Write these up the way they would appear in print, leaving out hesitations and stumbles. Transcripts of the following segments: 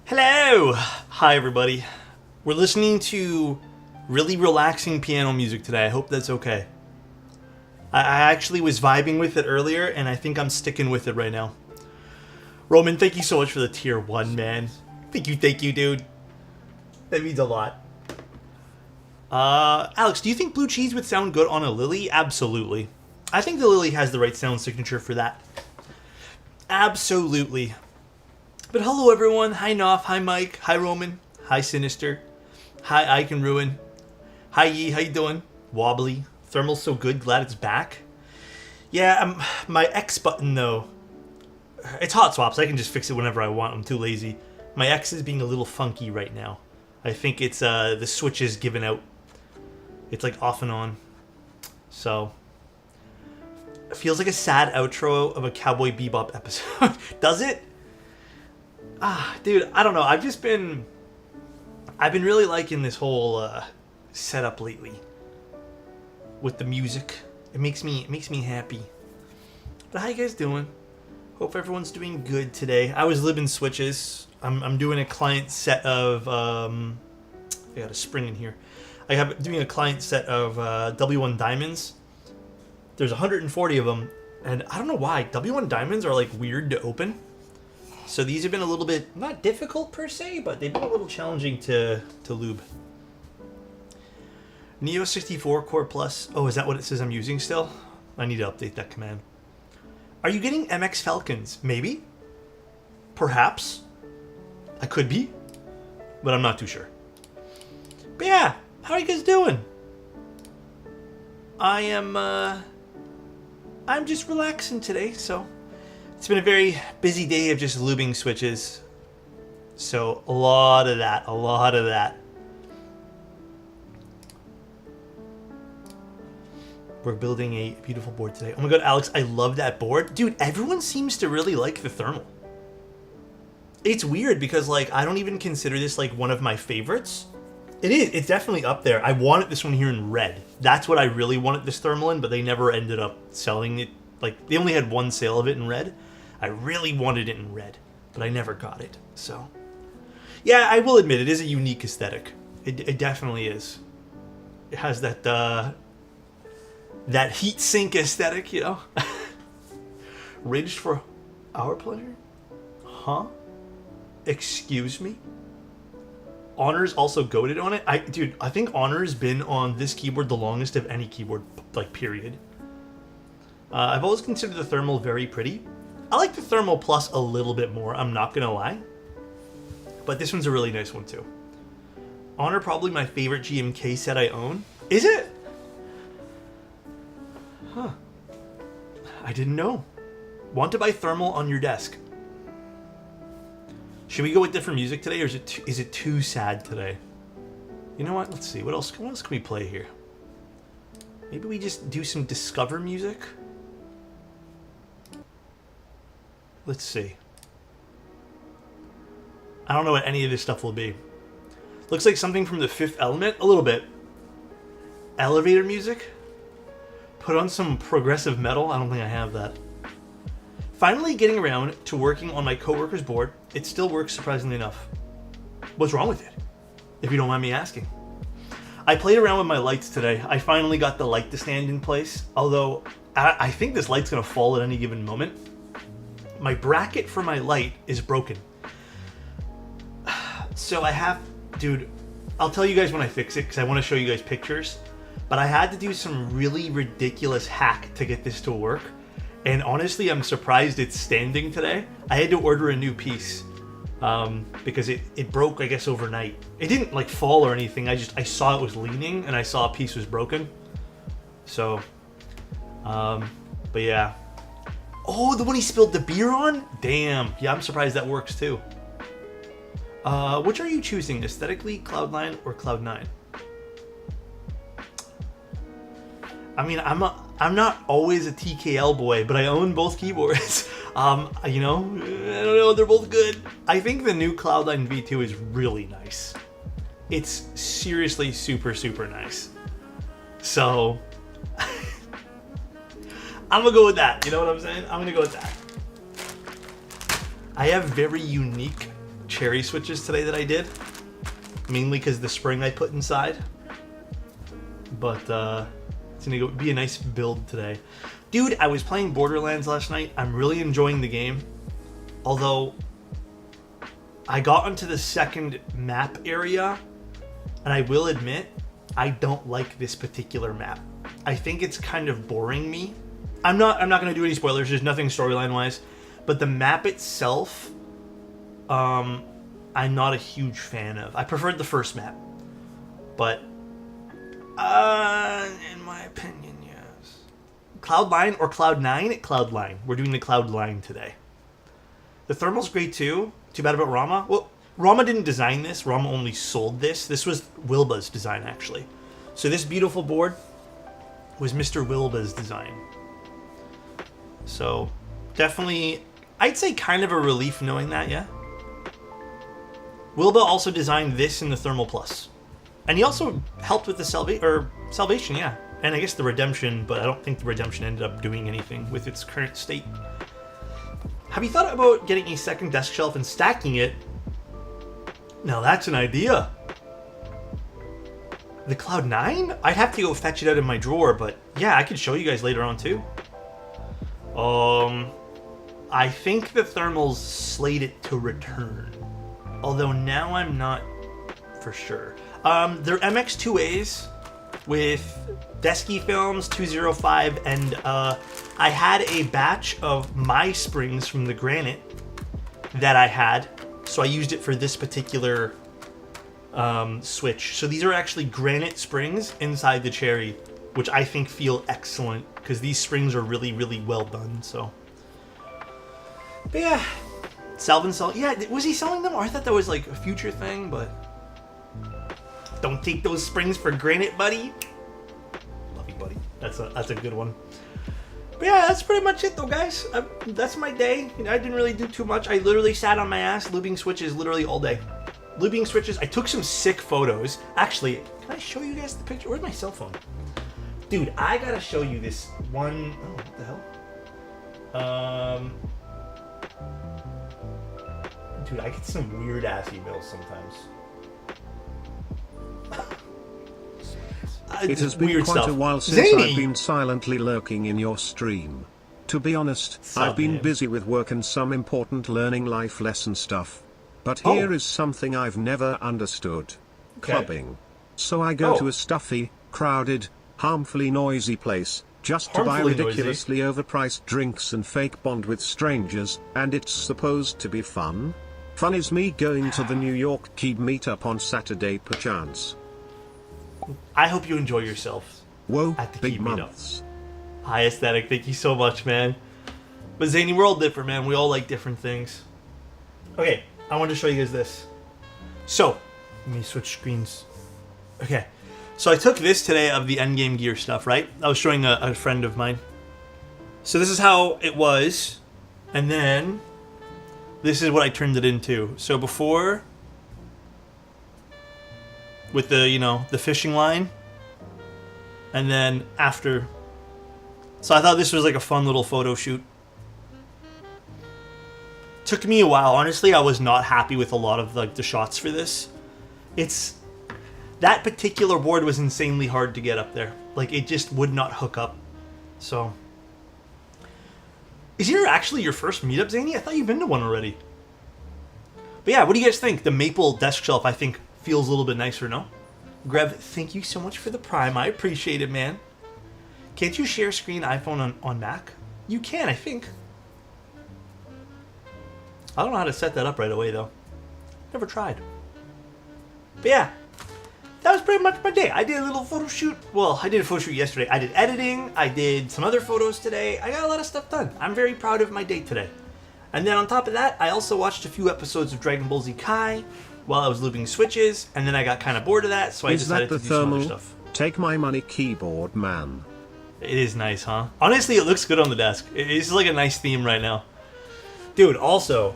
Hello! Hi everybody. We're listening to really relaxing piano music today. I hope that's okay. I actually was vibing with it earlier, and I think I'm sticking with it right now. Roman, thank you so much for the tier 1, man. Thank you, dude. That means a lot. Alex, do you think blue cheese would sound good on a Lily? Absolutely. I think the Lily has the right sound signature for that. Absolutely. But hello everyone. Hi Knopf, hi Mike, hi Roman, hi Sinister, hi I Can Ruin, hi Yee, how you doing? Wobbly, Thermal's so good, glad it's back. Yeah, my X button though, it's hot swaps, I can just fix it whenever I want, I'm too lazy. My X is being a little funky right now. I think it's the switch is giving out. It's like off and on. So, it feels like a sad outro of a Cowboy Bebop episode. Does it? Dude, I don't know. I've been really liking this whole setup lately with the music. It makes me happy. But how you guys doing? Hope everyone's doing good today. I was living switches. I'm doing a client set of I got a spring in here. Doing a client set of W1 diamonds. There's 140 of them, and I don't know why W1 diamonds are like weird to open. So these have been a little bit, not difficult per se, but they've been a little challenging to lube. Neo 64 Core Plus. Oh, is that what it says I'm using still? I need to update that command. Are you getting MX Falcons? Maybe? Perhaps? I could be, but I'm not too sure. But yeah, how are you guys doing? I'm just relaxing today, so... It's been a very busy day of just lubing switches. So, a lot of that. We're building a beautiful board today. Oh my god, Alex, I love that board. Dude, everyone seems to really like the thermal. It's weird because, like, I don't even consider this, like, one of my favorites. It is. It's definitely up there. I wanted this one here in red. That's what I really wanted this thermal in, but they never ended up selling it. Like, they only had one sale of it in red. I really wanted it in red, but I never got it. So, yeah, I will admit it is a unique aesthetic. It definitely is. It has that that heat sink aesthetic, you know. Ridged for our pleasure? Huh? Excuse me? Honor's also goated on it. Dude, I think Honor's been on this keyboard the longest of any keyboard, like, period. I've always considered the thermal very pretty. I like the thermal plus a little bit more, I'm not gonna lie. But this one's a really nice one too. Honor probably my favorite GMK set I own. Is it? Huh. I didn't know. Want to buy thermal on your desk. Should we go with different music today, or is it too sad today? You know what? Let's see. What else can we play here? Maybe we just do some Discover music? Let's see. I don't know what any of this stuff will be. Looks like something from The Fifth Element. A little bit. Elevator music? Put on some progressive metal? I don't think I have that. Finally getting around to working on my coworker's board. It still works surprisingly enough. What's wrong with it? If you don't mind me asking. I played around with my lights today. I finally got the light to stand in place. Although, I think this light's going to fall at any given moment. My bracket for my light is broken. So I have... Dude, I'll tell you guys when I fix it, because I want to show you guys pictures. But I had to do some really ridiculous hack to get this to work. And honestly, I'm surprised it's standing today. I had to order a new piece. Because it broke, I guess, overnight. It didn't, like, fall or anything. I saw it was leaning, and I saw a piece was broken. So, but yeah. Oh, the one he spilled the beer on? Damn. Yeah, I'm surprised that works too. Which are you choosing? Aesthetically, Cloudline, or Cloud9? I mean, I'm not always a TKL boy, but I own both keyboards. You know, I don't know, they're both good. I think the new Cloudline V2 is really nice. It's seriously super, super nice. So, I'm gonna go with that. You know what I'm saying? I'm gonna go with that. I have very unique cherry switches today that I did. Mainly because the spring I put inside. But it's going to be a nice build today. Dude, I was playing Borderlands last night. I'm really enjoying the game. Although, I got onto the second map area. And I will admit, I don't like this particular map. I think it's kind of boring me. I'm not going to do any spoilers. There's nothing storyline-wise. But the map itself, I'm not a huge fan of. I preferred the first map. But, in my opinion, yes. Cloudline or Cloud9? Cloudline. We're doing the Cloudline today. The thermal's great too. Too bad about Rama. Well, Rama didn't design this. Rama only sold this. This was Wilba's design, actually. So this beautiful board was Mr. Wilba's design. So, definitely, I'd say kind of a relief knowing that, yeah? Wilba also designed this in the Thermal Plus. And he also helped with the Salvation, yeah. And I guess the Redemption, but I don't think the Redemption ended up doing anything with its current state. Have you thought about getting a second desk shelf and stacking it? Now that's an idea. The Cloud9? I'd have to go fetch it out of my drawer, but yeah, I could show you guys later on too. I think the Thermal's slated to return. Although now I'm not for sure. They're MX2As with Desky Films 205, and I had a batch of my springs from the granite that I had, so I used it for this particular switch. So these are actually granite springs inside the cherry, which I think feel excellent because these springs are really, really well done. So, but yeah, Salvin sell. Yeah, was he selling them? Or I thought that was like a future thing, but don't take those springs for granite, buddy. Love you, buddy. That's a good one. But yeah, that's pretty much it though, guys. That's my day. You know, I didn't really do too much. I literally sat on my ass lubing switches literally all day. Lubing switches. I took some sick photos. Actually, can I show you guys the picture? Where's my cell phone? Dude, I gotta show you this one. Oh, what the hell? Dude, I get some weird ass emails sometimes. It has been quite a while since I've been silently lurking in your stream. To be honest, I've been busy with work and some important learning life lesson stuff. But here is something I've never understood. Clubbing. So I go to a stuffy, crowded, harmfully noisy place, just to buy ridiculously overpriced drinks and fake bond with strangers, and it's supposed to be fun? Fun is me going to the New York Key meetup on Saturday perchance. I hope you enjoy yourself. Whoa, at the big Key months. Meetup. Hi, Aesthetic. Thank you so much, man. But Zany, we're all different, man. We all like different things. Okay, I wanted to show you guys this. So, let me switch screens. Okay, so I took this today of the endgame gear stuff, right? I was showing a friend of mine. So this is how it was, and then this is what I turned it into. So before, with the, you know, the fishing line, and then after. So I thought this was like a fun little photo shoot. Took me a while. Honestly, I was not happy with a lot of like the shots for this. That particular board was insanely hard to get up there. Like, it just would not hook up. So, is here actually your first meetup, Zany? I thought you've been to one already. But yeah, what do you guys think? The maple desk shelf, I think, feels a little bit nicer, no? Grev, thank you so much for the Prime. I appreciate it, man. Can't you share screen iPhone on Mac? You can, I think. I don't know how to set that up right away, though. Never tried. But yeah, that was pretty much my day. I did a little photo shoot. Well, I did a photo shoot yesterday. I did editing. I did some other photos today. I got a lot of stuff done. I'm very proud of my day today. And then on top of that, I also watched a few episodes of Dragon Ball Z Kai while I was looping switches, and then I got kind of bored of that, so I decided to do some other stuff. Take my money keyboard, man. It is nice, huh? Honestly, it looks good on the desk. It's like a nice theme right now. Dude, also,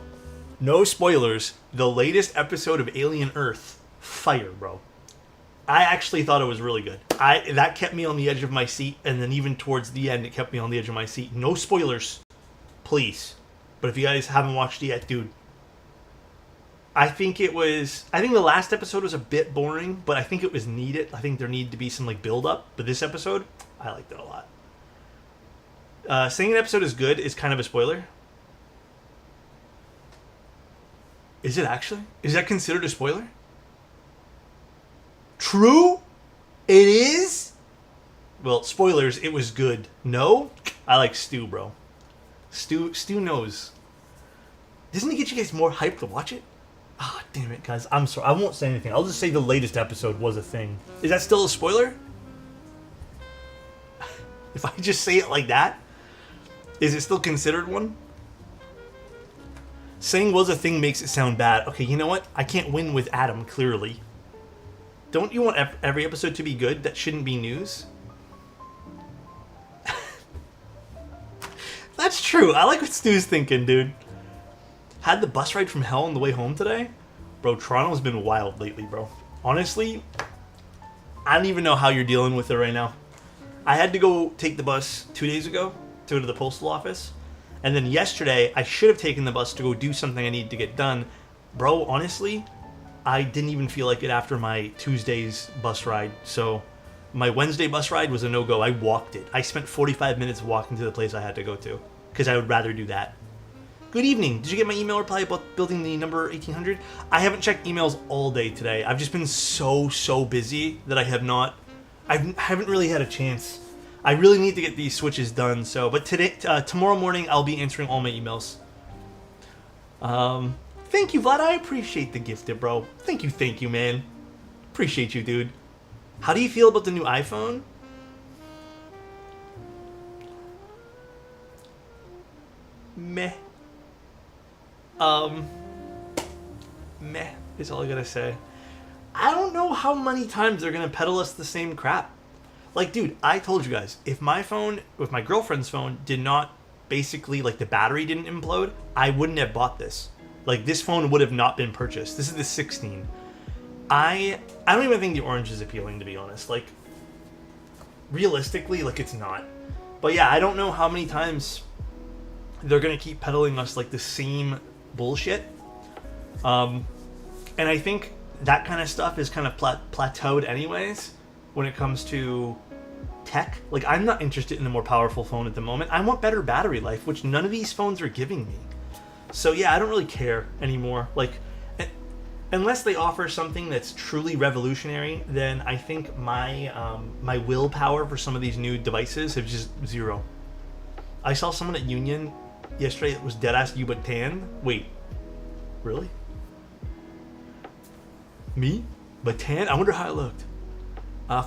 no spoilers, the latest episode of Alien Earth, fire, bro. I actually thought it was really good. That kept me on the edge of my seat, and then even towards the end, it kept me on the edge of my seat. No spoilers, please. But if you guys haven't watched it yet, dude, I think the last episode was a bit boring, but I think it was needed. I think there needed to be some like build up. But this episode, I liked it a lot. Saying an episode is good is kind of a spoiler. Is it actually? Is that considered a spoiler? True? It is? Well, spoilers, it was good. No? I like Stu, bro. Stu knows. Doesn't he get you guys more hyped to watch it? Ah, oh, damn it, guys. I'm sorry. I won't say anything. I'll just say the latest episode was a thing. Is that still a spoiler? If I just say it like that, is it still considered one? Saying was a thing makes it sound bad. Okay, you know what? I can't win with Adam, clearly. Don't you want every episode to be good? That shouldn't be news. That's true. I like what Stu's thinking, dude. Had the bus ride from hell on the way home today? Bro, Toronto's been wild lately, bro. Honestly, I don't even know how you're dealing with it right now. I had to go take the bus 2 days ago to go to the postal office. And then yesterday, I should have taken the bus to go do something I need to get done. Bro, honestly, I didn't even feel like it after my Tuesday's bus ride. So my Wednesday bus ride was a no-go. I walked it. I spent 45 minutes walking to the place I had to go to because I would rather do that. Good evening. Did you get my email reply about building the number 1800? I haven't checked emails all day today. I've just been so busy that I haven't really had a chance. I really need to get these switches done. But tomorrow morning, I'll be answering all my emails. Thank you, Vlad. I appreciate the gift, bro. Thank you, man. Appreciate you, dude. How do you feel about the new iPhone? Meh. Meh is all I gotta say. I don't know how many times they're gonna peddle us the same crap. Like, dude, I told you guys, if my girlfriend's phone did not, basically, like, the battery didn't implode, I wouldn't have bought this. Like, this phone would have not been purchased. This is the 16. I don't even think the orange is appealing, to be honest. Like, realistically, like, it's not. But yeah, I don't know how many times they're gonna keep peddling us, like, the same bullshit. And I think that kind of stuff is kind of plateaued anyways when it comes to tech. Like, I'm not interested in a more powerful phone at the moment. I want better battery life, which none of these phones are giving me. So yeah, I don't really care anymore. Like, unless they offer something that's truly revolutionary, then I think my my willpower for some of these new devices have just zero. I saw someone at Union yesterday that was deadass you but tan. Wait, really? Me? But tan? I wonder how it looked.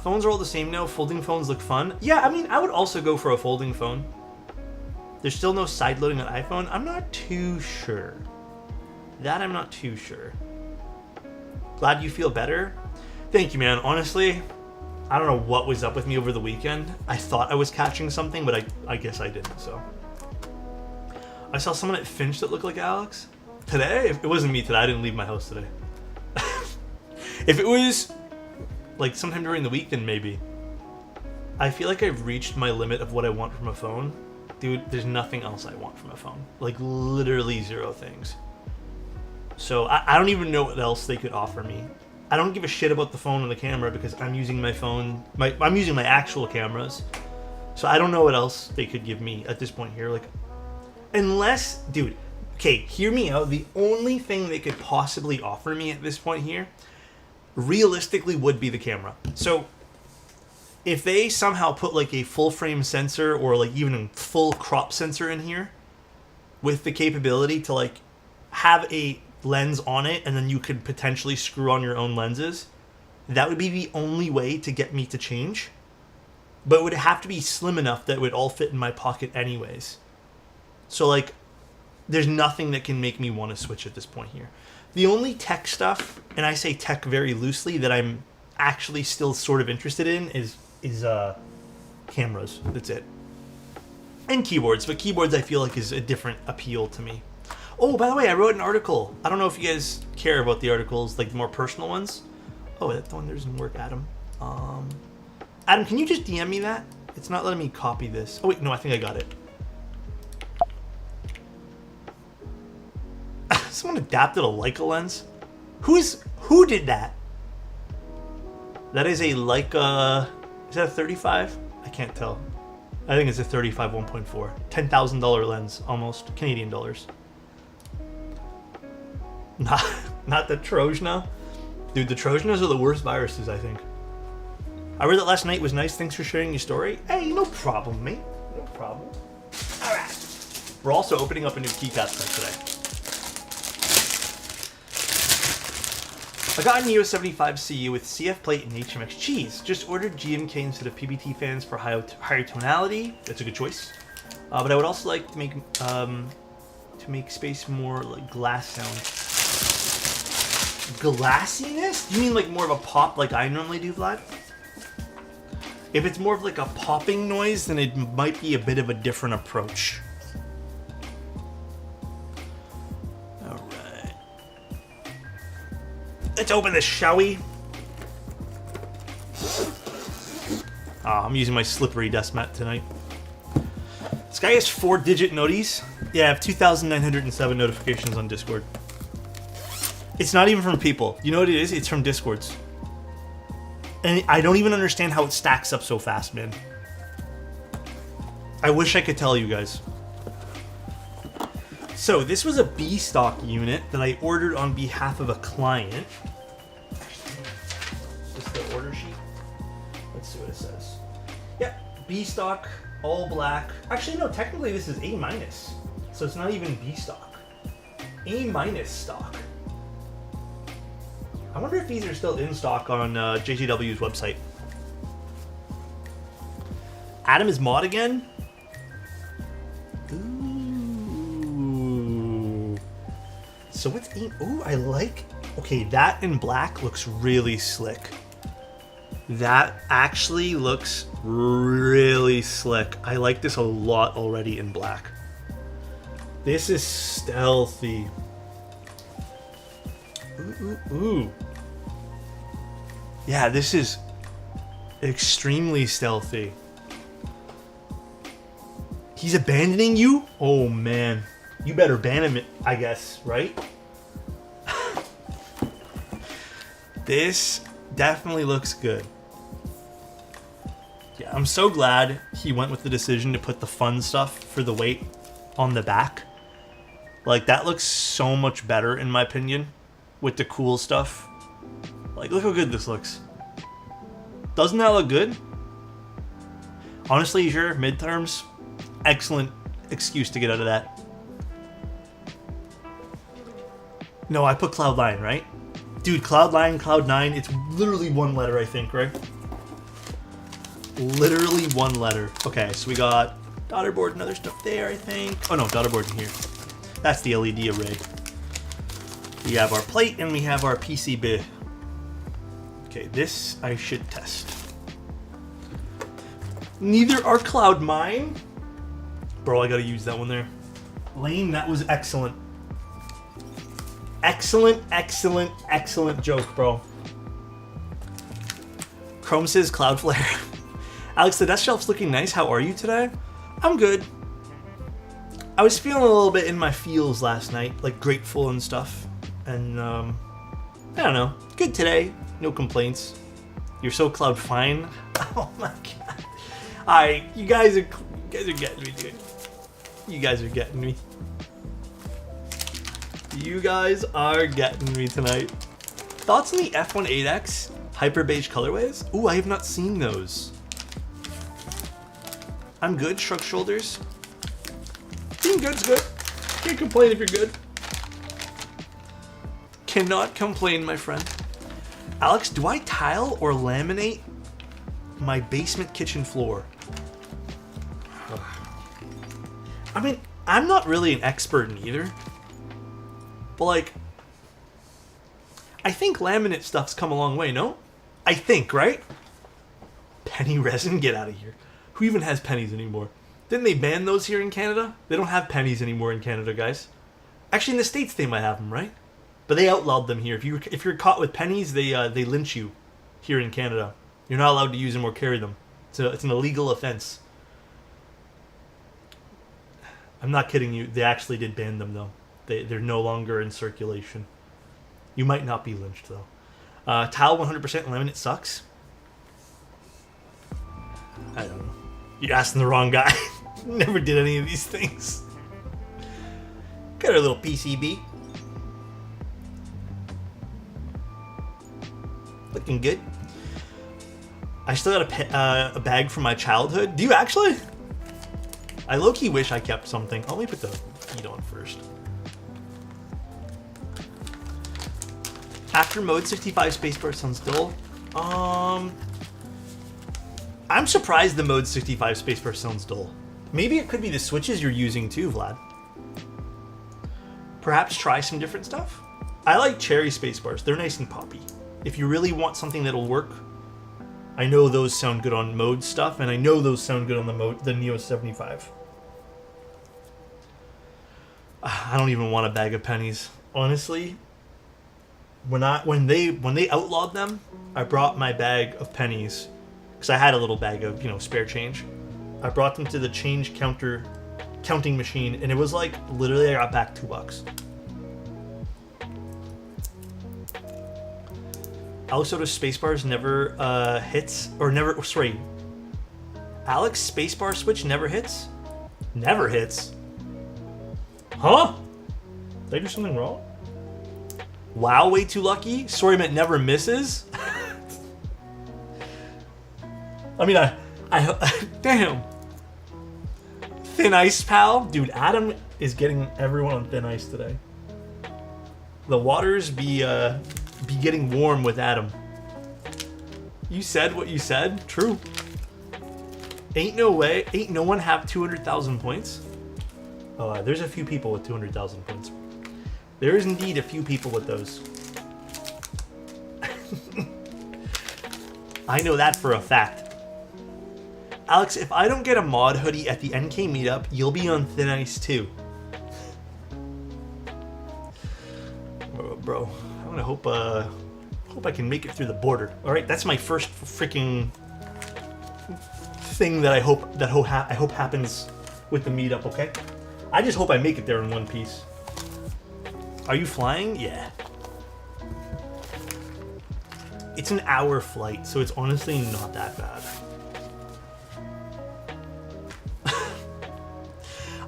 Phones are all the same now. Folding phones look fun. Yeah, I mean, I would also go for a folding phone. There's still no side loading on iPhone. I'm not too sure. That I'm not too sure. Glad you feel better. Thank you, man. Honestly, I don't know what was up with me over the weekend. I thought I was catching something, but I guess I didn't, so. I saw someone at Finch that looked like Alex. Today? It wasn't me today. I didn't leave my house today. If it was like sometime during the week, then maybe. I feel like I've reached my limit of what I want from a phone. Dude, there's nothing else I want from a phone. Like, literally zero things. So I don't even know what else they could offer me. I don't give a shit about the phone and the camera because I'm using my phone. I'm using my actual cameras. So I don't know what else they could give me at this point here. Like, unless, dude, okay, hear me out. The only thing they could possibly offer me at this point here, realistically, would be the camera. So if they somehow put like a full frame sensor or like even a full crop sensor in here with the capability to like have a lens on it and then you could potentially screw on your own lenses, that would be the only way to get me to change. But it would have to be slim enough that it would all fit in my pocket anyways. So like, there's nothing that can make me want to switch at this point here. The only tech stuff, and I say tech very loosely, that I'm actually still sort of interested in is cameras. That's it. And keyboards, but keyboards I feel like is a different appeal to me. Oh, by the way, I wrote an article. I don't know if you guys care about the articles, like the more personal ones. Oh, that one doesn't work, Adam. Adam, can you just DM me that? It's not letting me copy this. Oh wait, no, I think I got it. Someone adapted a Leica lens. Who did that? That is a Leica. Is that a 35? I can't tell. I think it's a 35 1.4. $10,000 lens, almost. Canadian dollars. Not the Trojana. Dude, the Trojanas are the worst viruses, I think. I read that last night was nice. Thanks for sharing your story. Hey, no problem, mate. No problem. All right. We're also opening up a new Keycaps pack today. I got an EOS 75CU with CF plate and HMX cheese. Just ordered GMK instead of PBT fans for higher tonality. That's a good choice. But I would also like to make space more like glass sound. Glassiness? You mean like more of a pop like I normally do, Vlad? If it's more of like a popping noise, then it might be a bit of a different approach. Alright. Let's open this, shall we? I'm using my slippery desk mat tonight. This guy has 4-digit noties. Yeah, I have 2,907 notifications on Discord. It's not even from people. You know what it is? It's from Discords. And I don't even understand how it stacks up so fast, man. I wish I could tell you guys. So, this was a B stock unit that I ordered on behalf of a client. Is this the order sheet? Let's see what it says. Yep, B stock, all black. Actually, no, technically this is A minus. So it's not even B stock. A minus stock. I wonder if these are still in stock on JGW's website. Adam is mod again? Ooh. So what's... Ooh, I like... Okay, that in black looks really slick. That actually looks really slick. I like this a lot already in black. This is stealthy. Ooh. Yeah, this is extremely stealthy. He's abandoning you? Oh, man. You better ban him, I guess, right? This definitely looks good. Yeah, I'm so glad he went with the decision to put the fun stuff for the weight on the back. Like, that looks so much better, in my opinion, with the cool stuff. Like, look how good this looks. Doesn't that look good? Honestly, sure, midterms, excellent excuse to get out of that. No, I put Cloudline, right? Dude, Cloudline, Cloud9, it's literally one letter, I think, right? Literally one letter. Okay, so we got daughterboard and other stuff there, I think. Oh no, daughterboard in here. That's the LED array. We have our plate and we have our PCB. Okay, this I should test. Neither are Cloud mine. Bro, I gotta use that one there. Lane, that was excellent. Excellent, excellent, excellent joke, bro. Chrome says Cloudflare. Alex, the desk shelf's looking nice. How are you today? I'm good. I was feeling a little bit in my feels last night, like grateful and stuff. And, I don't know. Good today. No complaints. You're so cloud fine. Oh my god. Alright, you guys are getting me, dude. You guys are getting me. You guys are getting me tonight. Thoughts on the F18X Hyper Beige colorways? Ooh, I have not seen those. I'm good, shrug shoulders. Being good's good. Can't complain if you're good. Cannot complain, my friend. Alex, do I tile or laminate my basement kitchen floor? I mean, I'm not really an expert in either. But like, I think laminate stuff's come a long way, no? I think, right? Penny resin? Get out of here. Who even has pennies anymore? Didn't they ban those here in Canada? They don't have pennies anymore in Canada, guys. Actually, in the States they might have them, right? But they outlawed them here. If you're caught with pennies, they lynch you here in Canada. You're not allowed to use them or carry them. It's an illegal offense. I'm not kidding you. They actually did ban them, though. They're no longer in circulation. You might not be lynched, though. Tile 100% laminate sucks. I don't know. You're asking the wrong guy. Never did any of these things. Got our little PCB. Looking good. I still got a bag from my childhood. Do you actually? I low-key wish I kept something. Let me put the heat on first. After mode 65 spacebar sounds dull. I'm surprised the mode 65 spacebar sounds dull. Maybe it could be the switches you're using too, Vlad. Perhaps try some different stuff. I like cherry spacebars. They're nice and poppy. If you really want something that'll work, I know those sound good on mode stuff, and I know those sound good on the Neo 75. I don't even want a bag of pennies, honestly. When they outlawed them, I brought my bag of pennies because I had a little bag of spare change. I brought them to the change counting machine, and it was like literally I got back $2. Alexotos spacebars never hits or never. Sorry, Alex spacebar switch never hits. Never hits. Huh? Did I do something wrong? Wow, way too lucky. Sorry, meant never misses. I mean, I damn. Thin ice, pal. Dude, Adam is getting everyone on thin ice today. The waters be getting warm with Adam. You said what you said. True. Ain't no way. Ain't no one have 200,000 points. Oh, there's a few people with 200,000 points. There is indeed a few people with those. I know that for a fact. Alex, if I don't get a mod hoodie at the NK meetup, you'll be on thin ice too. Oh, bro, I'm gonna hope I can make it through the border. All right, that's my first freaking thing that I hope happens with the meetup. Okay, I just hope I make it there in one piece. Are you flying? Yeah. It's an hour flight, so it's honestly not that bad.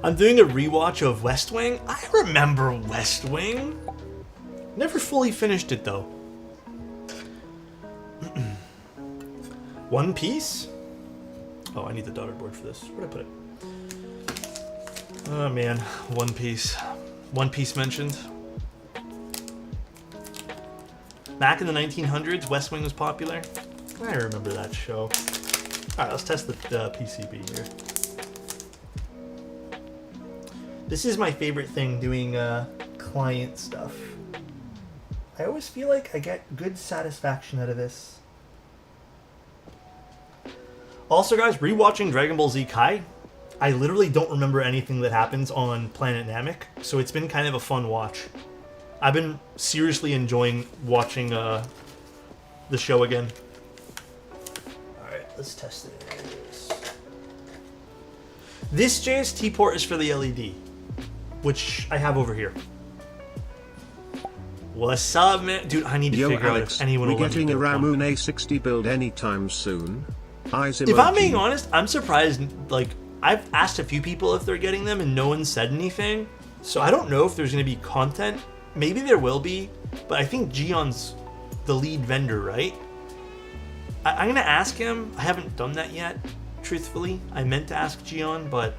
I'm doing a rewatch of West Wing. I remember West Wing. Never fully finished it though. One Piece? Oh, I need the daughter board for this. Where'd I put it? Oh man, One Piece. One Piece mentioned. Back in the 1900s, West Wing was popular. I remember that show. Alright, let's test the PCB here. This is my favorite thing, doing client stuff. I always feel like I get good satisfaction out of this. Also, guys, rewatching Dragon Ball Z Kai, I literally don't remember anything that happens on Planet Namek, so it's been kind of a fun watch. I've been seriously enjoying watching the show again. Alright, let's test it. This JST port is for the LED, which I have over here. What's up, man? Dude, I need to figure Alex, out if anyone will let me getting a build one. Ramoon A60 build anytime soon. Eyes emoji. If I'm being honest, I'm surprised. Like, I've asked a few people if they're getting them and no one said anything. So I don't know if there's going to be content. Maybe there will be, but I think Gion's the lead vendor, right? I'm going to ask him. I haven't done that yet, truthfully. I meant to ask Gion, but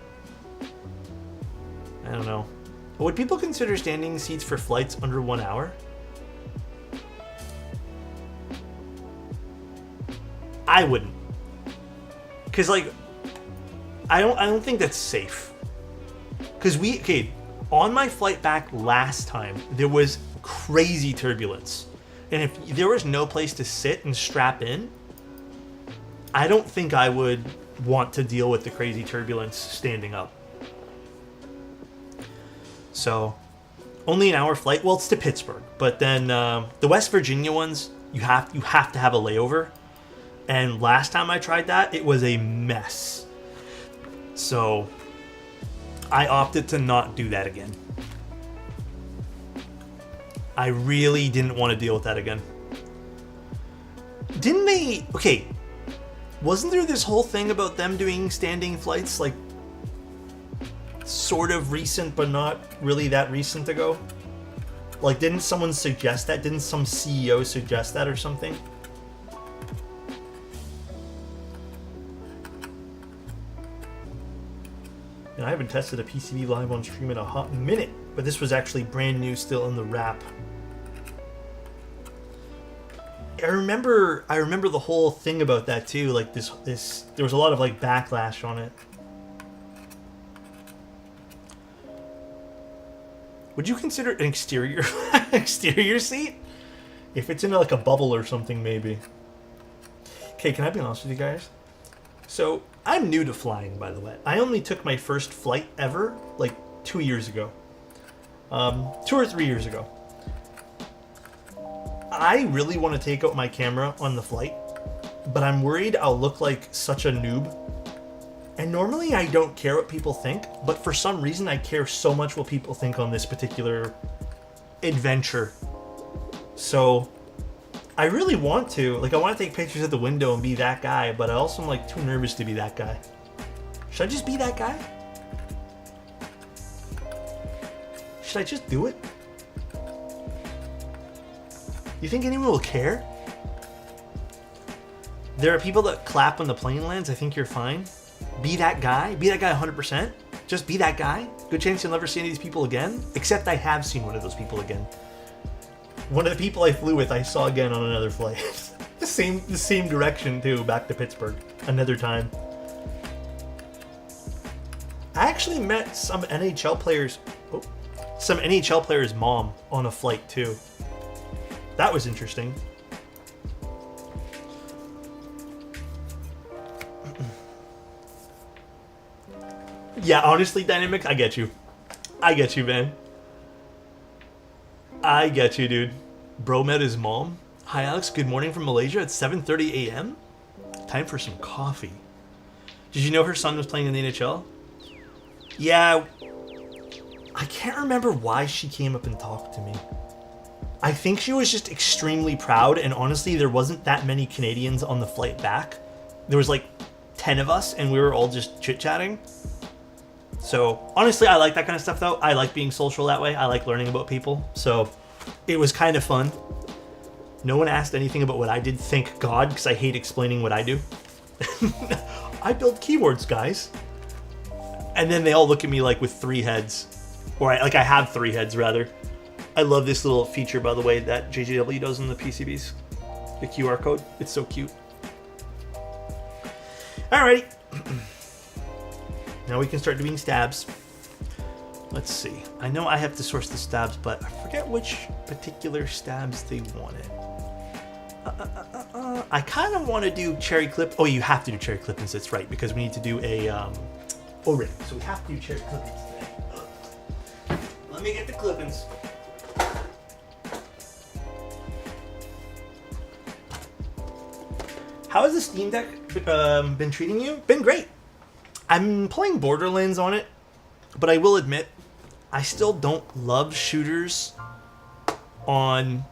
I don't know. Would people consider standing seats for flights under 1 hour? I wouldn't. Cause like, I don't think that's safe. Cause on my flight back last time, there was crazy turbulence. And if there was no place to sit and strap in, I don't think I would want to deal with the crazy turbulence standing up. So, only an hour flight. Well, it's to Pittsburgh, but then the West Virginia ones, you have to have a layover. And last time I tried that, it was a mess. So, I opted to not do that again. I really didn't want to deal with that again. Didn't they... Okay. Wasn't there this whole thing about them doing standing flights, like, sort of recent, but not really that recent ago? Like, didn't someone suggest that? Didn't some CEO suggest that or something? And I haven't tested a PCB live on stream in a hot minute, but this was actually brand new, still in the wrap. I remember the whole thing about that too. Like this there was a lot of like backlash on it. Would you consider an exterior exterior seat? If it's in like a bubble or something, maybe. Okay, can I be honest with you guys? So I'm new to flying, by the way. I only took my first flight ever like 2 years ago, 2 or 3 years ago. I really want to take out my camera on the flight, but I'm worried I'll look like such a noob. And normally I don't care what people think, but for some reason I care so much what people think on this particular adventure. So I really want to, like, I want to take pictures at the window and be that guy, but I also am like too nervous to be that guy. Should I just be that guy? Should I just do it? You think anyone will care? There are people that clap when the plane lands. I think you're fine. Be that guy. Be that guy 100%. Just be that guy. Good chance you'll never see any of these people again. Except I have seen one of those people again. One of the people I flew with, I saw again on another flight. the same direction too, back to Pittsburgh. Another time. I actually met some NHL players. Oh, some NHL players' mom on a flight too. That was interesting. Yeah, honestly, Dynamic, I get you. I get you, man. I get you, dude. Bro met his mom. Hi, Alex. Good morning from Malaysia. It's 7:30 a.m. Time for some coffee. Did you know her son was playing in the NHL? Yeah. I can't remember why she came up and talked to me. I think she was just extremely proud, and honestly, there wasn't that many Canadians on the flight back. There was like 10 of us, and we were all just chit-chatting. So, honestly, I like that kind of stuff, though. I like being social that way. I like learning about people. So, it was kind of fun. No one asked anything about what I did, thank God, because I hate explaining what I do. I build keyboards, guys. And then they all look at me like with 3 heads. Or I have 3 heads, rather. I love this little feature, by the way, that JJW does in the PCBs. The QR code. It's so cute. Alrighty. Now we can start doing stabs. Let's see. I know I have to source the stabs, but I forget which particular stabs they wanted. I kind of want to do cherry clip. Oh, you have to do cherry clippings. That's right, because we need to do a O-ring. So we have to do cherry clippings today. Let me get the clippings. How has the Steam Deck been treating you? Been great. I'm playing Borderlands on it, but I will admit, I still don't love shooters on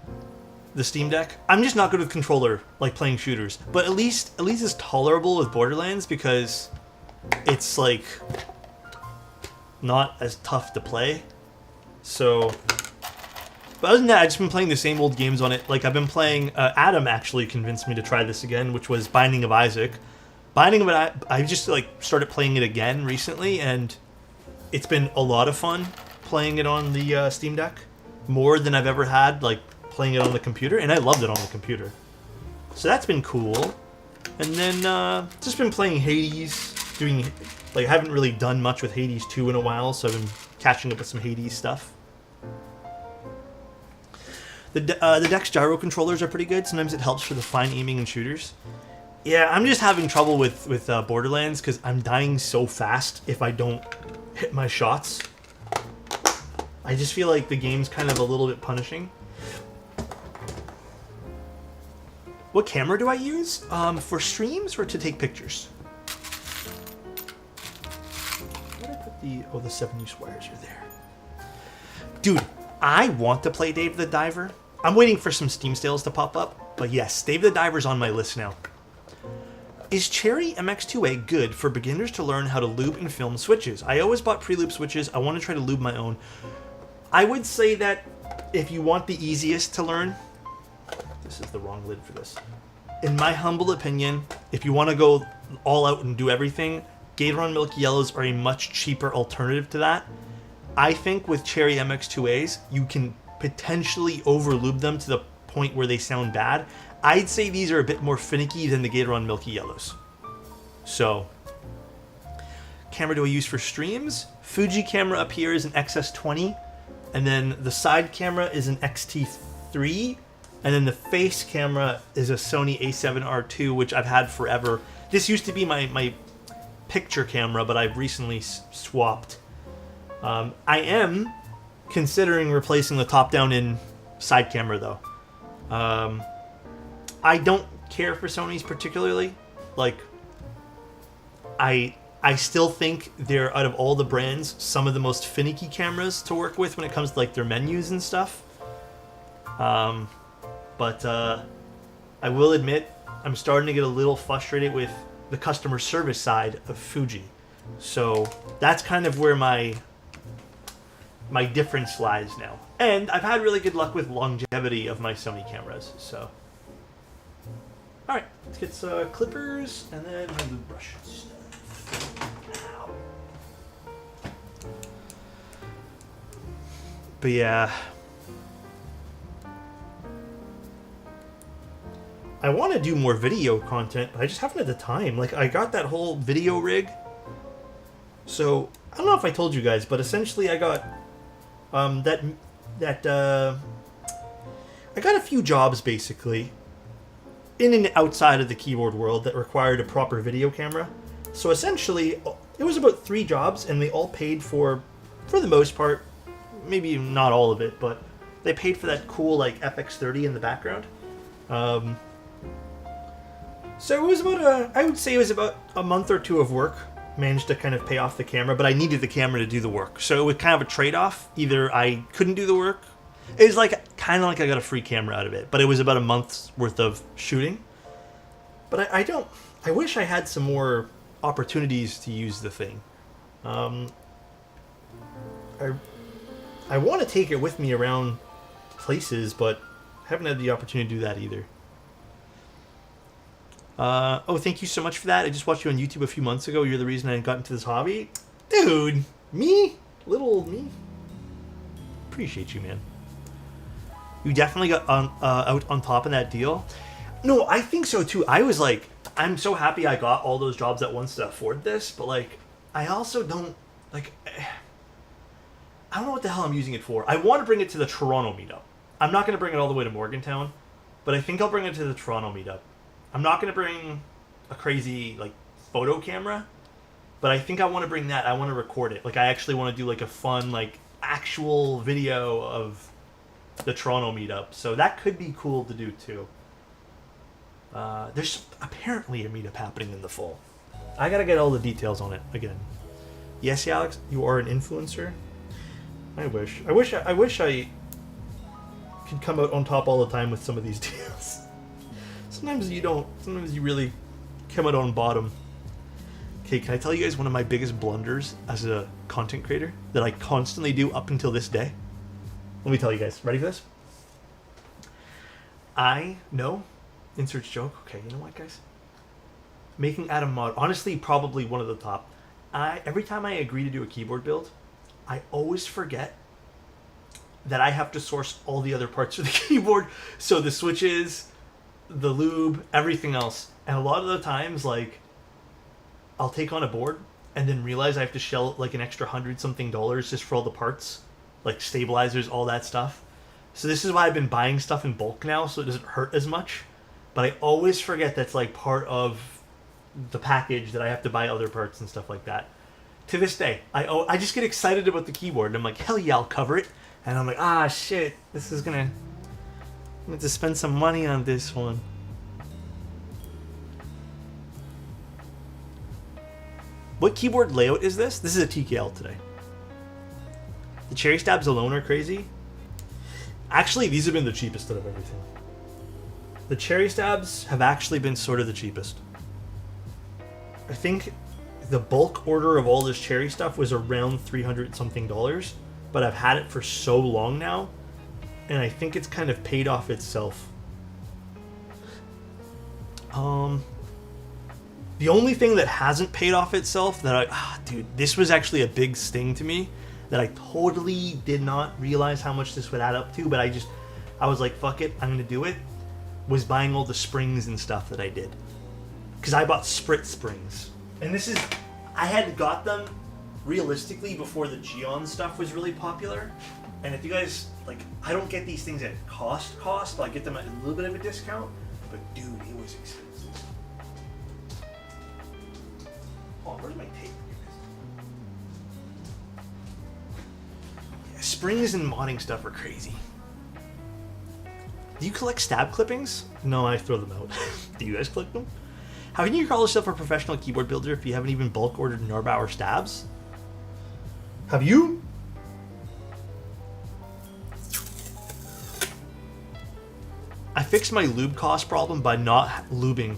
the Steam Deck. I'm just not good with controller, like playing shooters. But at least it's tolerable with Borderlands because it's like not as tough to play. So, but other than that, I've just been playing the same old games on it. Like I've been playing. Adam actually convinced me to try this again, which was Binding of Isaac. Binding of Isaac, I just like started playing it again recently, and it's been a lot of fun playing it on the Steam Deck, more than I've ever had like playing it on the computer, and I loved it on the computer. So that's been cool. And then just been playing Hades, doing like I haven't really done much with Hades 2 in a while, so I've been catching up with some Hades stuff. The Deck's gyro controllers are pretty good. Sometimes it helps for the fine aiming in shooters. Yeah, I'm just having trouble with Borderlands because I'm dying so fast if I don't hit my shots. I just feel like the game's kind of a little bit punishing. What camera do I use? For streams or to take pictures? Where did I put the 7-use wires are there. Dude, I want to play Dave the Diver. I'm waiting for some Steam sales to pop up, but yes, Dave the Diver's on my list now. Is Cherry MX2A good for beginners to learn how to lube and film switches? I always bought pre-lube switches. I want to try to lube my own. I would say that if you want the easiest to learn, this is the wrong lid for this. In my humble opinion, if you want to go all out and do everything, Gateron Milky Yellows are a much cheaper alternative to that. I think with Cherry MX2As, you can potentially over-lube them to the point where they sound bad. I'd say these are a bit more finicky than the Gateron Milky Yellows. So, camera do I use for streams? Fuji camera up here is an XS20, and then the side camera is an XT3, and then the face camera is a Sony A7R II, which I've had forever. This used to be my picture camera, but I've recently swapped. I am considering replacing the top-down in side camera, though. I don't care for Sony's particularly. Like, I still think they're, out of all the brands, some of the most finicky cameras to work with when it comes to like their menus and stuff. But I will admit, I'm starting to get a little frustrated with the customer service side of Fuji. So that's kind of where my difference lies now. And I've had really good luck with longevity of my Sony cameras, so. Alright, let's get some clippers and then my lube brush stuff. Ow. But yeah. I want to do more video content, but I just haven't had the time. Like, I got that whole video rig. So, I don't know if I told you guys, but essentially I got I got a few jobs basically in and outside of the keyboard world that required a proper video camera. So essentially it was about 3 jobs, and they all paid for the most part, maybe not all of it, but they paid for that cool like FX30 in the background. So it was about I would say it was about a month or 2 of work. Managed to kind of pay off the camera, but I needed the camera to do the work. So it was kind of a trade-off. Either I couldn't do the work. It was like kind of like I got a free camera out of it, but it was about a month's worth of shooting. But I wish I had some more opportunities to use the thing. I want to take it with me around places, but haven't had the opportunity to do that either. Oh, thank you so much for that. I just watched you on YouTube a few months ago. You're the reason I got into this hobby. Dude, me? Little old me? Appreciate you, man. You definitely got out on top of that deal. No, I think so too. I was like, I'm so happy I got all those jobs at once to afford this, but like, I also don't, like, I don't know what the hell I'm using it for. I want to bring it to the Toronto meetup. I'm not going to bring it all the way to Morgantown, but I think I'll bring it to the Toronto meetup. I'm not going to bring a crazy, like, photo camera, but I think I want to bring that. I want to record it. Like, I actually want to do, like, a fun, like, actual video of the Toronto meetup. So that could be cool to do, too. There's apparently a meetup happening in the fall. I got to get all the details on it again. Yes, Alex, you are an influencer? I wish I could come out on top all the time with some of these deals. Sometimes you don't. Sometimes you really come out on bottom. Okay, can I tell you guys one of my biggest blunders as a content creator that I constantly do up until this day? Let me tell you guys. Ready for this? I know. Insert joke. Okay, you know what, guys? Making Adam mod. Honestly, probably one of the top. Every time I agree to do a keyboard build, I always forget that I have to source all the other parts of the keyboard. So the switches, the lube, everything else. And a lot of the times, like, I'll take on a board and then realize I have to shell like an extra $100-something just for all the parts, like stabilizers, all that stuff. So this is why I've been buying stuff in bulk now, so it doesn't hurt as much. But I always forget that's like part of the package, that I have to buy other parts and stuff like that. To this day, I just get excited about the keyboard and I'm like, hell yeah, I'll cover it. And I'm like, ah shit, this is gonna, I have to spend some money on this one. What keyboard layout is this? This is a TKL today. The cherry stabs alone are crazy. Actually, these have been the cheapest out of everything. The cherry stabs have actually been sort of the cheapest. I think the bulk order of all this cherry stuff was around $300 something, but I've had it for so long now, and I think it's kind of paid off itself. The only thing that hasn't paid off itself that dude, this was actually a big sting to me that I totally did not realize how much this would add up to, but I was like, fuck it, I'm gonna do it, was buying all the springs and stuff that I did. Because I bought sprit springs. And I had got them realistically before the Geon stuff was really popular. And if you guys, like, I don't get these things at cost, but I get them at a little bit of a discount. But dude, it was expensive. Oh, where's my tape? Yeah, springs and modding stuff are crazy. Do you collect stab clippings? No, I throw them out. Do you guys collect them? How can you call yourself a professional keyboard builder if you haven't even bulk ordered Norbauer stabs? Have you? I fixed my lube cost problem by not lubing.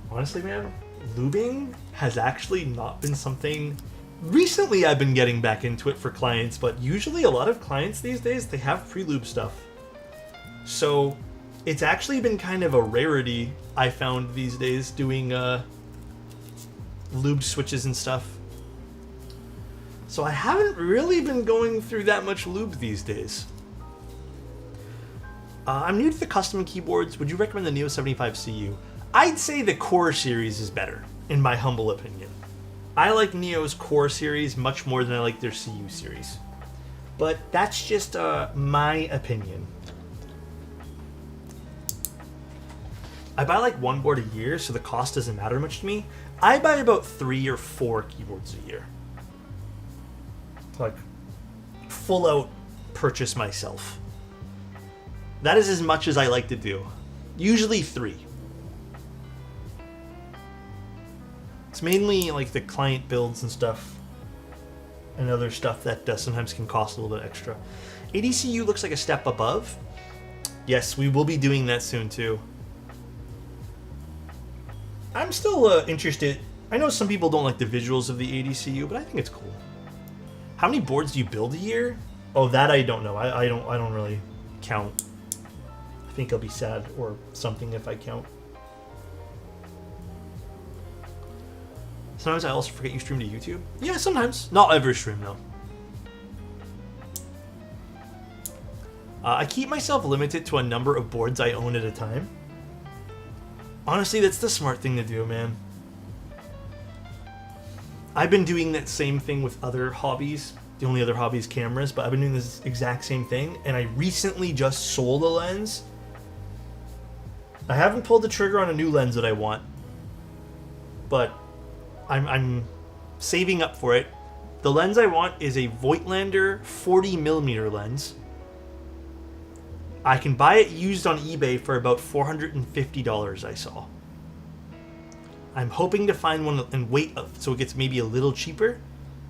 Honestly, man, lubing has actually not been something... Recently, I've been getting back into it for clients, but usually a lot of clients these days, they have pre-lube stuff. So it's actually been kind of a rarity, I found these days, doing lube switches and stuff. So I haven't really been going through that much lube these days. I'm new to the custom keyboards. Would you recommend the Neo 75 CU? I'd say the Core series is better, in my humble opinion. I like Neo's Core series much more than I like their CU series. But that's just my opinion. I buy like one board a year, so the cost doesn't matter much to me. I buy about 3 or 4 keyboards a year. Like, full out purchase myself. That is as much as I like to do. Usually 3. It's mainly like the client builds and stuff, and other stuff that sometimes can cost a little bit extra. ADCU looks like a step above. Yes, we will be doing that soon too. I'm still interested. I know some people don't like the visuals of the ADCU, but I think it's cool. How many boards do you build a year? Oh, that I don't know. I don't really count. I think I'll be sad or something if I count. Sometimes I also forget you stream to YouTube. Yeah, sometimes. Not every stream, though. I keep myself limited to a number of boards I own at a time. Honestly, that's the smart thing to do, man. I've been doing that same thing with other hobbies. The only other hobby is cameras, but I've been doing this exact same thing. And I recently just sold a lens. I haven't pulled the trigger on a new lens that I want. But I'm saving up for it. The lens I want is a Voigtlander 40mm lens. I can buy it used on eBay for about $450, I saw. I'm hoping to find one and wait so it gets maybe a little cheaper,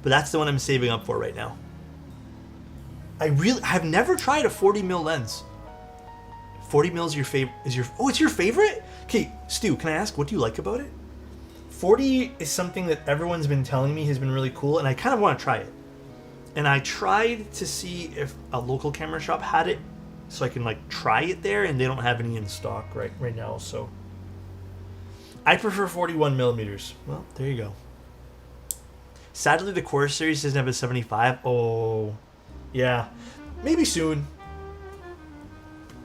but that's the one I'm saving up for right now. I've never tried a 40mm lens. 40mm is your favorite? Oh, it's your favorite? Okay, Stu, can I ask, what do you like about it? 40 is something that everyone's been telling me has been really cool, and I kind of want to try it. And I tried to see if a local camera shop had it, so I can like try it there, and they don't have any in stock right now. So I prefer 41mm. Well, there you go. Sadly, the Core series doesn't have a 75. Oh, yeah, maybe soon.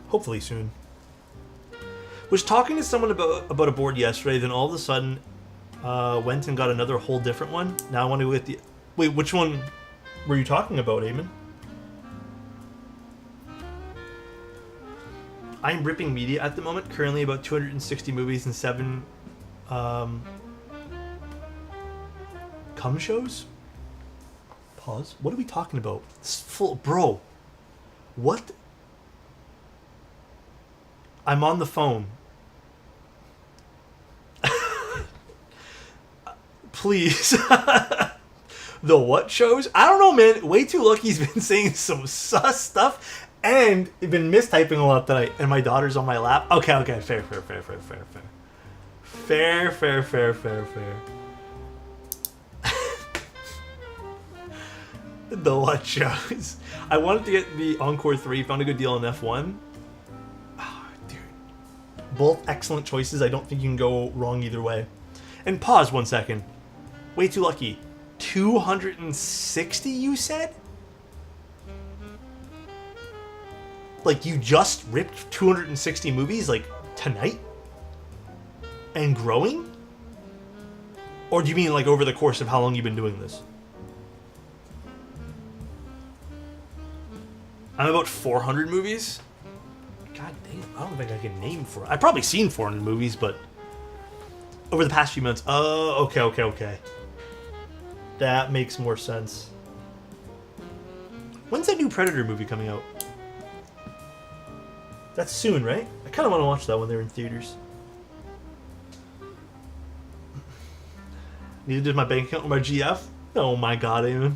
Hopefully soon. Was talking to someone about a board yesterday, then all of a sudden went and got another whole different one. Now I want to go get the... Wait, which one were you talking about, Eamon? I'm ripping media at the moment. Currently about 260 movies and 7 cum shows? Pause. What are we talking about? It's full... Bro. What? I'm on the phone. Please. The what shows? I don't know, man. Way Too Lucky's been saying some sus stuff and been mistyping a lot tonight. And my daughter's on my lap. Okay. Fair. The what shows? I wanted to get the Encore 3. Found a good deal on F1. Oh, dude. Both excellent choices. I don't think you can go wrong either way. And pause 1 second. Way Too Lucky. 260, you said? Like, you just ripped 260 movies, like, tonight? And growing? Or do you mean, like, over the course of how long you've been doing this? I'm about 400 movies? God damn, I don't think I can name I've probably seen 400 movies, but over the past few months. Oh, okay. That makes more sense. When's that new Predator movie coming out? That's soon, right? I kind of want to watch that when they're in theaters. Neither did my bank account or my GF. Oh my god, Eamon.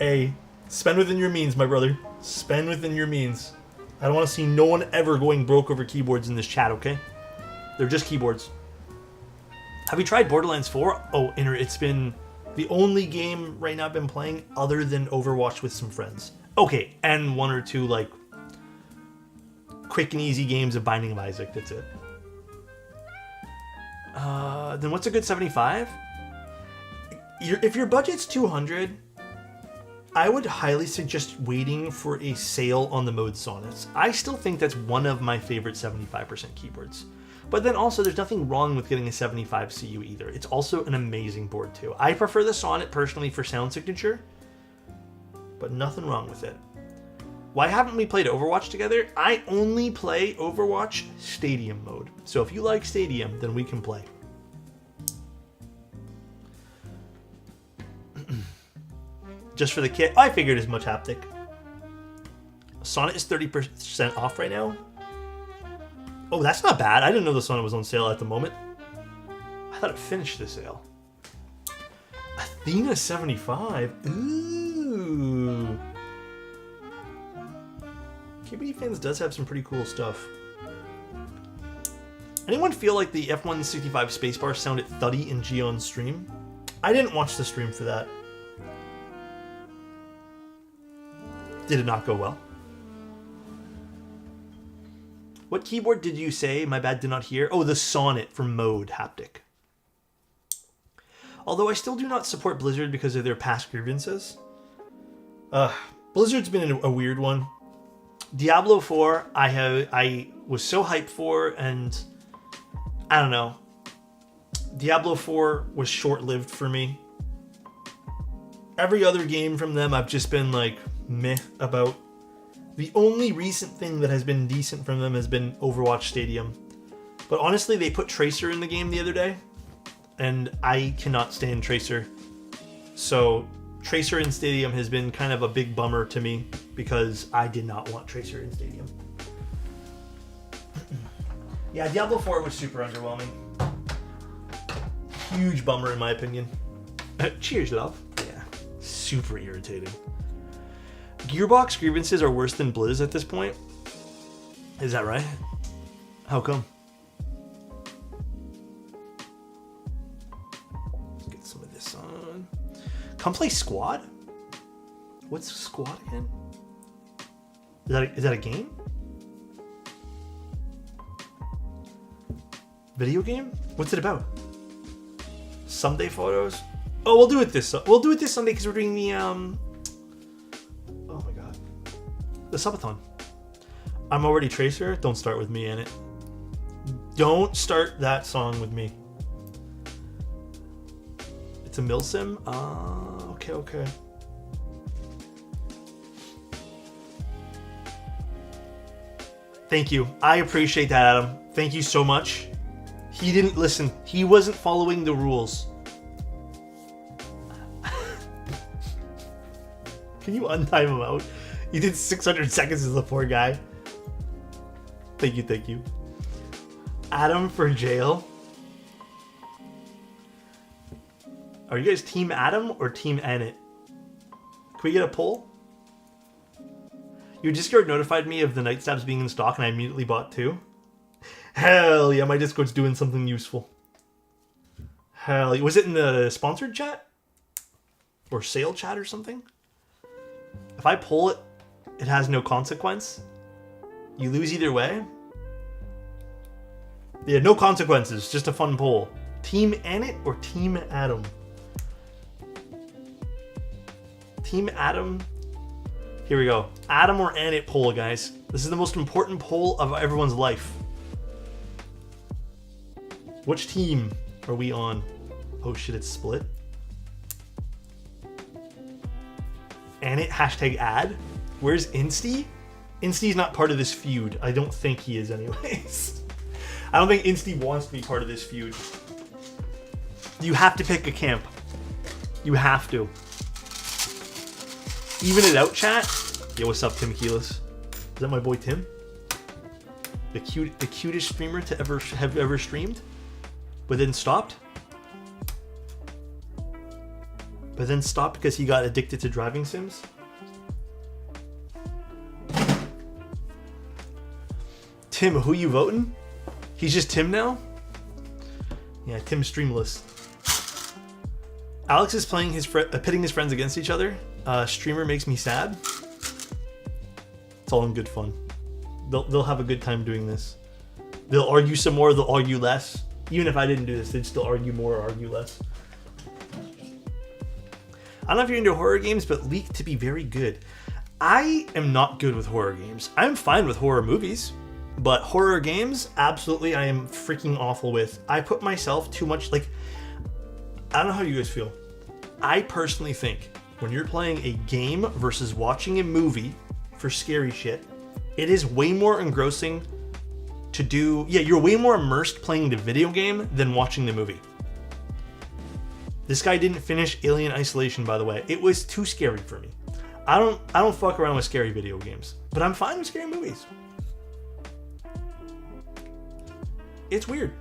Hey, spend within your means, my brother. Spend within your means. I don't want to see no one ever going broke over keyboards in this chat, okay? They're just keyboards. Have you tried Borderlands 4? Oh, it's been the only game right now I've been playing other than Overwatch with some friends. Okay, and one or two, like, quick and easy games of Binding of Isaac. That's it. Then what's a good 75? If your budget's 200, I would highly suggest waiting for a sale on the Mode Sonnets. I still think that's one of my favorite 75% keyboards. But then also, there's nothing wrong with getting a 75 CU either. It's also an amazing board too. I prefer the Sonnet personally for sound signature, but nothing wrong with it. Why haven't we played Overwatch together? I only play Overwatch Stadium mode. So if you like Stadium, then we can play. Just for the kit. I figured as much, Haptic. Sonnet is 30% off right now. Oh, that's not bad. I didn't know the Sonnet was on sale at the moment. I thought it finished the sale. Athena 75. Ooh. KBD Fans does have some pretty cool stuff. Anyone feel like the F165 spacebar sounded thuddy in Gion's stream? I didn't watch the stream for that. Did it not go well? What keyboard did you say? My bad, did not hear. Oh, the Sonnet from Mode Haptic. Although I still do not support Blizzard because of their past grievances. Blizzard's been a weird one. Diablo 4, I was so hyped for, and I don't know. Diablo 4 was short-lived for me. Every other game from them, I've just been like meh about. The only recent thing that has been decent from them has been Overwatch Stadium. But honestly, they put Tracer in the game the other day, and I cannot stand Tracer. So Tracer in Stadium has been kind of a big bummer to me because I did not want Tracer in Stadium. Yeah, Diablo 4 was super underwhelming. Huge bummer in my opinion. Cheers, love. Yeah, super irritating. Gearbox grievances are worse than Blizz at this point. Is that right? How come? Let's get some of this on. Come play Squad? What's Squad again? Is that a game? Video game? What's it about? Sunday photos? Oh, we'll do it this Sunday because we're doing the oh my god, the subathon. I'm already Tracer. Don't start with me in it. Don't start that song with me. It's a milsim. Okay. Thank you. I appreciate that, Adam. Thank you so much. He didn't listen. He wasn't following the rules. Can you untime him out? You did 600 seconds as the poor guy. Thank you. Adam for jail. Are you guys Team Adam or Team Anit? Can we get a poll? Your Discord notified me of the Night Stabs being in stock and I immediately bought 2. Hell yeah, my Discord's doing something useful. Hell yeah. Was it in the sponsored chat? Or sale chat or something? If I pull it, it has no consequence. You lose either way. Yeah, no consequences, just a fun poll. Team Anit or Team Adam? Team Adam. Here we go. Adam or Anit poll, guys. This is the most important poll of everyone's life. Which team are we on? Oh shit, it's split. Anit, hashtag ad. Where's Insty? Insty's not part of this feud. I don't think he is anyways. I don't think Insty wants to be part of this feud. You have to pick a camp. You have to. Even it out, chat. Yo, what's up, Tim Keelis? Is that my boy Tim? The cutest streamer to have ever streamed, but then stopped. But then stopped because he got addicted to driving sims. Tim, who you voting? He's just Tim now? Yeah, Tim Streamless. Alex is playing pitting his friends against each other. Streamer makes me sad. It's all in good fun. They'll have a good time doing this. They'll argue some more, they'll argue less. Even if I didn't do this, they'd still argue more or argue less. I don't know if you're into horror games, but leaked to be very good. I am not good with horror games. I'm fine with horror movies, but horror games, absolutely, I am freaking awful with. I put myself too much, like, I don't know how you guys feel. I personally think when you're playing a game versus watching a movie for scary shit, it is way more engrossing to do, yeah, you're way more immersed playing the video game than watching the movie. This guy didn't finish Alien Isolation, by the way. It was too scary for me. I don't fuck around with scary video games, but I'm fine with scary movies. It's weird.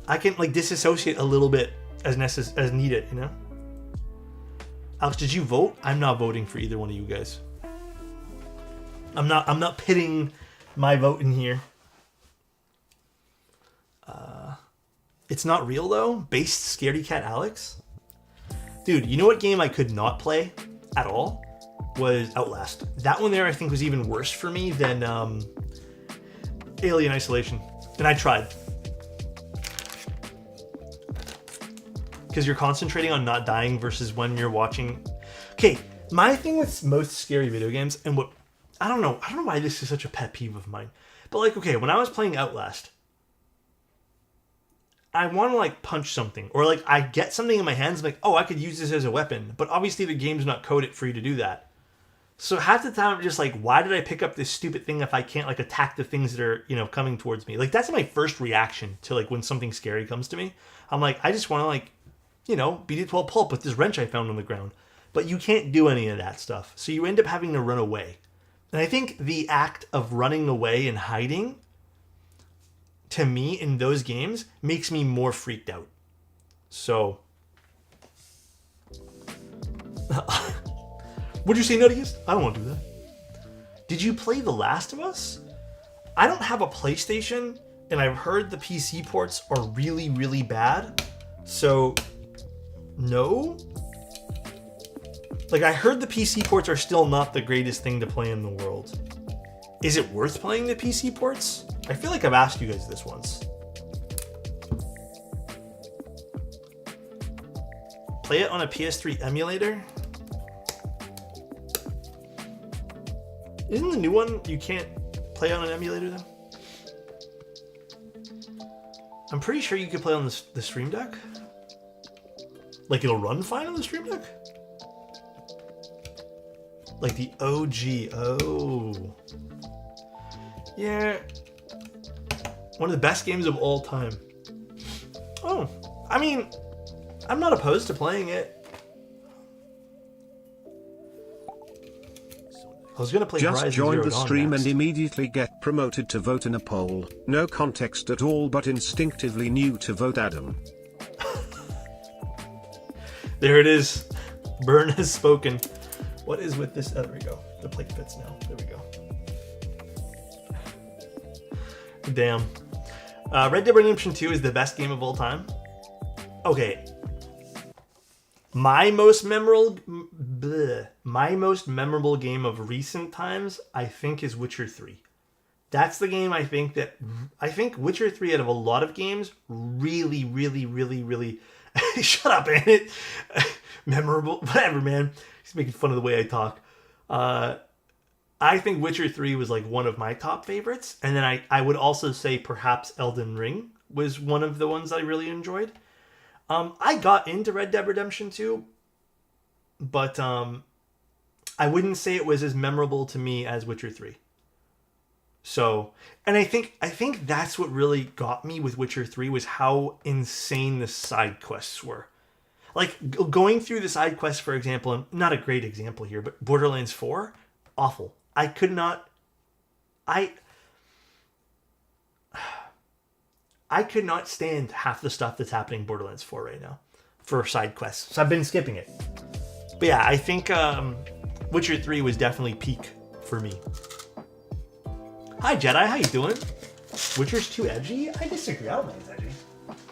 I can like disassociate a little bit as needed, you know? Alex, did you vote? I'm not voting for either one of you guys. I'm not pitting my vote in here. It's not real though. Based Scaredy Cat Alex. Dude, you know what game I could not play at all? Was Outlast. That one there I think was even worse for me than Alien Isolation. And I tried. Because you're concentrating on not dying versus when you're watching. Okay, my thing with most scary video games, and what I don't know why this is such a pet peeve of mine. But like, okay, when I was playing Outlast, I want to like punch something, or like I get something in my hands, I'm like, oh, I could use this as a weapon. But obviously the game's not coded for you to do that. So half the time I'm just like, why did I pick up this stupid thing if I can't like attack the things that are, you know, coming towards me? Like that's my first reaction to like when something scary comes to me. I'm like, I just want to like, you know, BD12 pulp with this wrench I found on the ground. But you can't do any of that stuff. So you end up having to run away. And I think the act of running away and hiding, to me, in those games, makes me more freaked out. So. What'd you say, Nuttiest? I don't want to do that. Did you play The Last of Us? I don't have a PlayStation, and I've heard the PC ports are really, really bad. So, no. Like, I heard the PC ports are still not the greatest thing to play in the world. Is it worth playing the PC ports? I feel like I've asked you guys this once. Play it on a PS3 emulator? Isn't the new one you can't play on an emulator though? I'm pretty sure you could play on the Stream Deck. Like it'll run fine on the Stream Deck? Like the OG. Oh. Yeah. One of the best games of all time. Oh. I mean, I'm not opposed to playing it. I was going to play Just Horizon join Zero the Dawn stream next. and immediately get promoted to vote in a poll. No context at all, but instinctively knew to vote Adam. There it is. Burn has spoken. What is with this? Oh, there we go. The plate fits now. There we go. Damn. Red Dead Redemption 2 is the best game of all time. Okay. My most memorable game of recent times, I think, is Witcher 3. That's the game I think Witcher 3 out of a lot of games really shut up, Annette. Memorable, whatever, man. He's making fun of the way I talk. I think Witcher 3 was like one of my top favorites, and then I would also say perhaps Elden Ring was one of the ones I really enjoyed. I got into Red Dead Redemption 2, but I wouldn't say it was as memorable to me as Witcher 3. So, and I think that's what really got me with Witcher 3 was how insane the side quests were. Like, going through the side quests, for example, and not a great example here, but Borderlands 4, awful. I could not stand half the stuff that's happening in Borderlands 4 right now for side quests. So I've been skipping it. But yeah, I think Witcher 3 was definitely peak for me. Hi Jedi, how you doing? Witcher's too edgy? I disagree. I don't think it's edgy.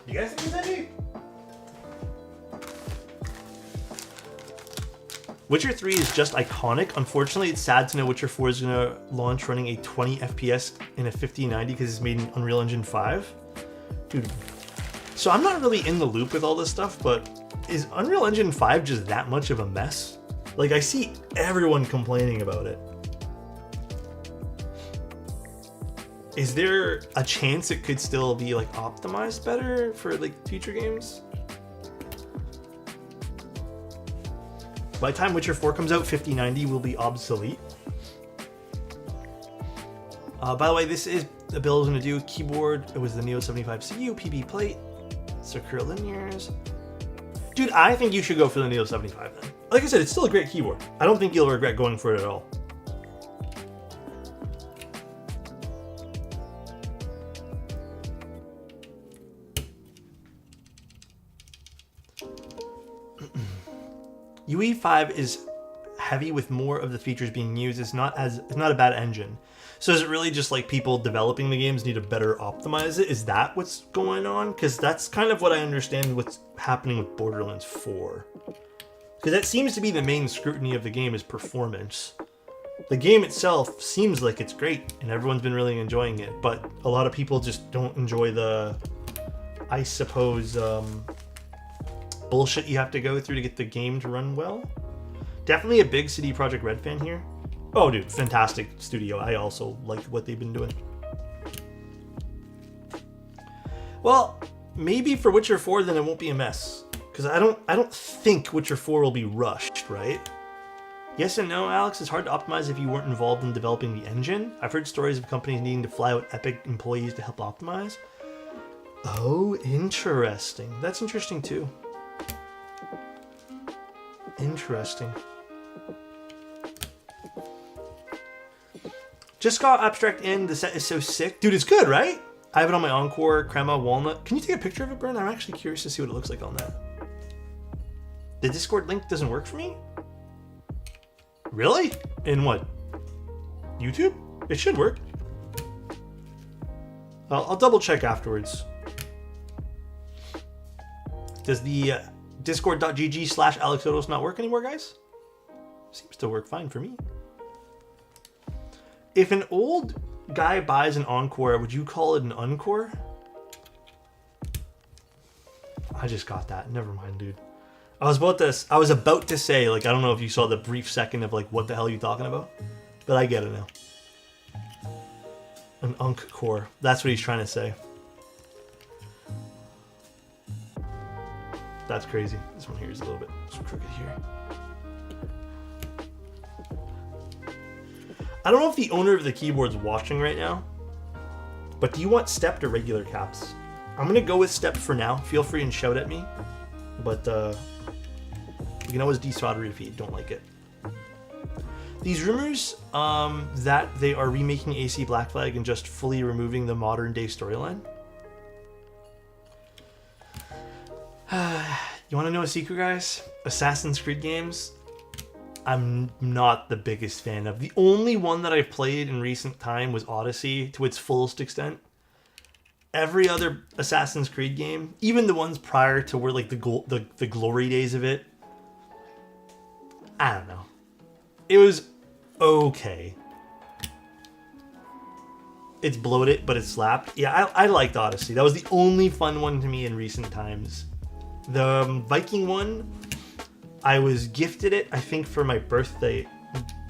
You guys think it's edgy? Witcher 3 is just iconic. Unfortunately, it's sad to know Witcher 4 is going to launch running a 20 FPS in a 5090 because it's made in Unreal Engine 5. Dude, so I'm not really in the loop with all this stuff, but is Unreal Engine 5 just that much of a mess? Like, I see everyone complaining about it. Is there a chance it could still be like optimized better for like future games? By the time Witcher 4 comes out, 5090 will be obsolete. By the way, this is the build I was going to do. Keyboard, it was the Neo 75 CPU, PB plate, circular linears. Dude, I think you should go for the Neo 75 then. Like I said, it's still a great keyboard. I don't think you'll regret going for it at all. UE5 is heavy with more of the features being used. It's not a bad engine. So is it really just like people developing the games need to better optimize it? Is that what's going on? Because that's kind of what I understand what's happening with Borderlands 4. Because that seems to be the main scrutiny of the game is performance. The game itself seems like it's great and everyone's been really enjoying it, but a lot of people just don't enjoy the, I suppose, bullshit you have to go through to get the game to run well. Definitely a big CD Projekt Red fan here. Oh, dude, fantastic studio. I also like what they've been doing. Well, maybe for Witcher 4, then it won't be a mess. Because I don't think Witcher 4 will be rushed, right? Yes and no, Alex. It's hard to optimize if you weren't involved in developing the engine. I've heard stories of companies needing to fly out epic employees to help optimize. Oh, interesting. That's interesting too. Interesting. Just got Abstract in. The set is so sick. Dude, it's good, right? I have it on my Encore Crema Walnut. Can you take a picture of it, Bern? I'm actually curious to see what it looks like on that. The Discord link doesn't work for me? Really? In what? YouTube? It should work. I'll double check afterwards. Does the discord.gg/alexotos not work anymore, guys? Seems to work fine for me. If an old guy buys an Encore, would you call it an Encore? I just got that. Never mind, dude. I was about to say, like, I don't know if you saw the brief second of, like, what the hell are you talking about? But I get it now. An Encore. That's what he's trying to say. That's crazy. This one here is a little bit crooked here. I don't know if the owner of the keyboard's watching right now, but do you want stepped or regular caps? I'm going to go with stepped for now. Feel free and shout at me, but you can always desolder it if you don't like it. These rumors that they are remaking AC Black Flag and just fully removing the modern day storyline. You want to know a secret, guys? Assassin's Creed games, I'm not the biggest fan of. The only one that I've played in recent time was Odyssey to its fullest extent. Every other Assassin's Creed game, even the ones prior to where like the glory days of it, I don't know. It was okay. It's bloated, but it slapped. Yeah, I liked Odyssey. That was the only fun one to me in recent times. The Viking one, I was gifted it, I think, for my birthday,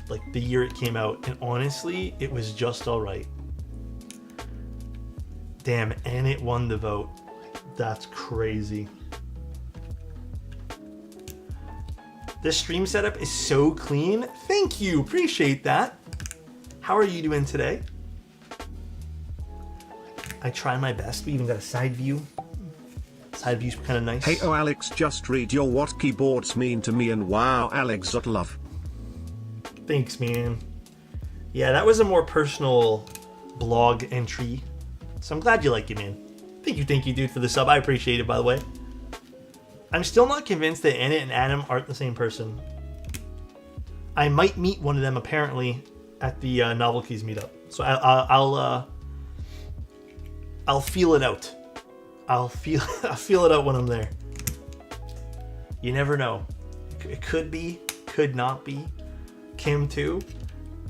like the year it came out. And honestly, it was just all right. Damn, and it won the vote. That's crazy. This stream setup is so clean. Thank you. Appreciate that. How are you doing today? I try my best. We even got a side view. Side view's kind of nice. Hey, oh Alex, just read your what keyboards mean to me and wow, Alexotos love. Thanks, man. Yeah, that was a more personal blog entry. So I'm glad you like it, man. Thank you, dude, for the sub. I appreciate it, by the way. I'm still not convinced that Anna and Adam aren't the same person. I might meet one of them, apparently, at the Novel Keys meetup. So I'll feel it out. I'll feel it out when I'm there. You never know. It could be, could not be. Kim too.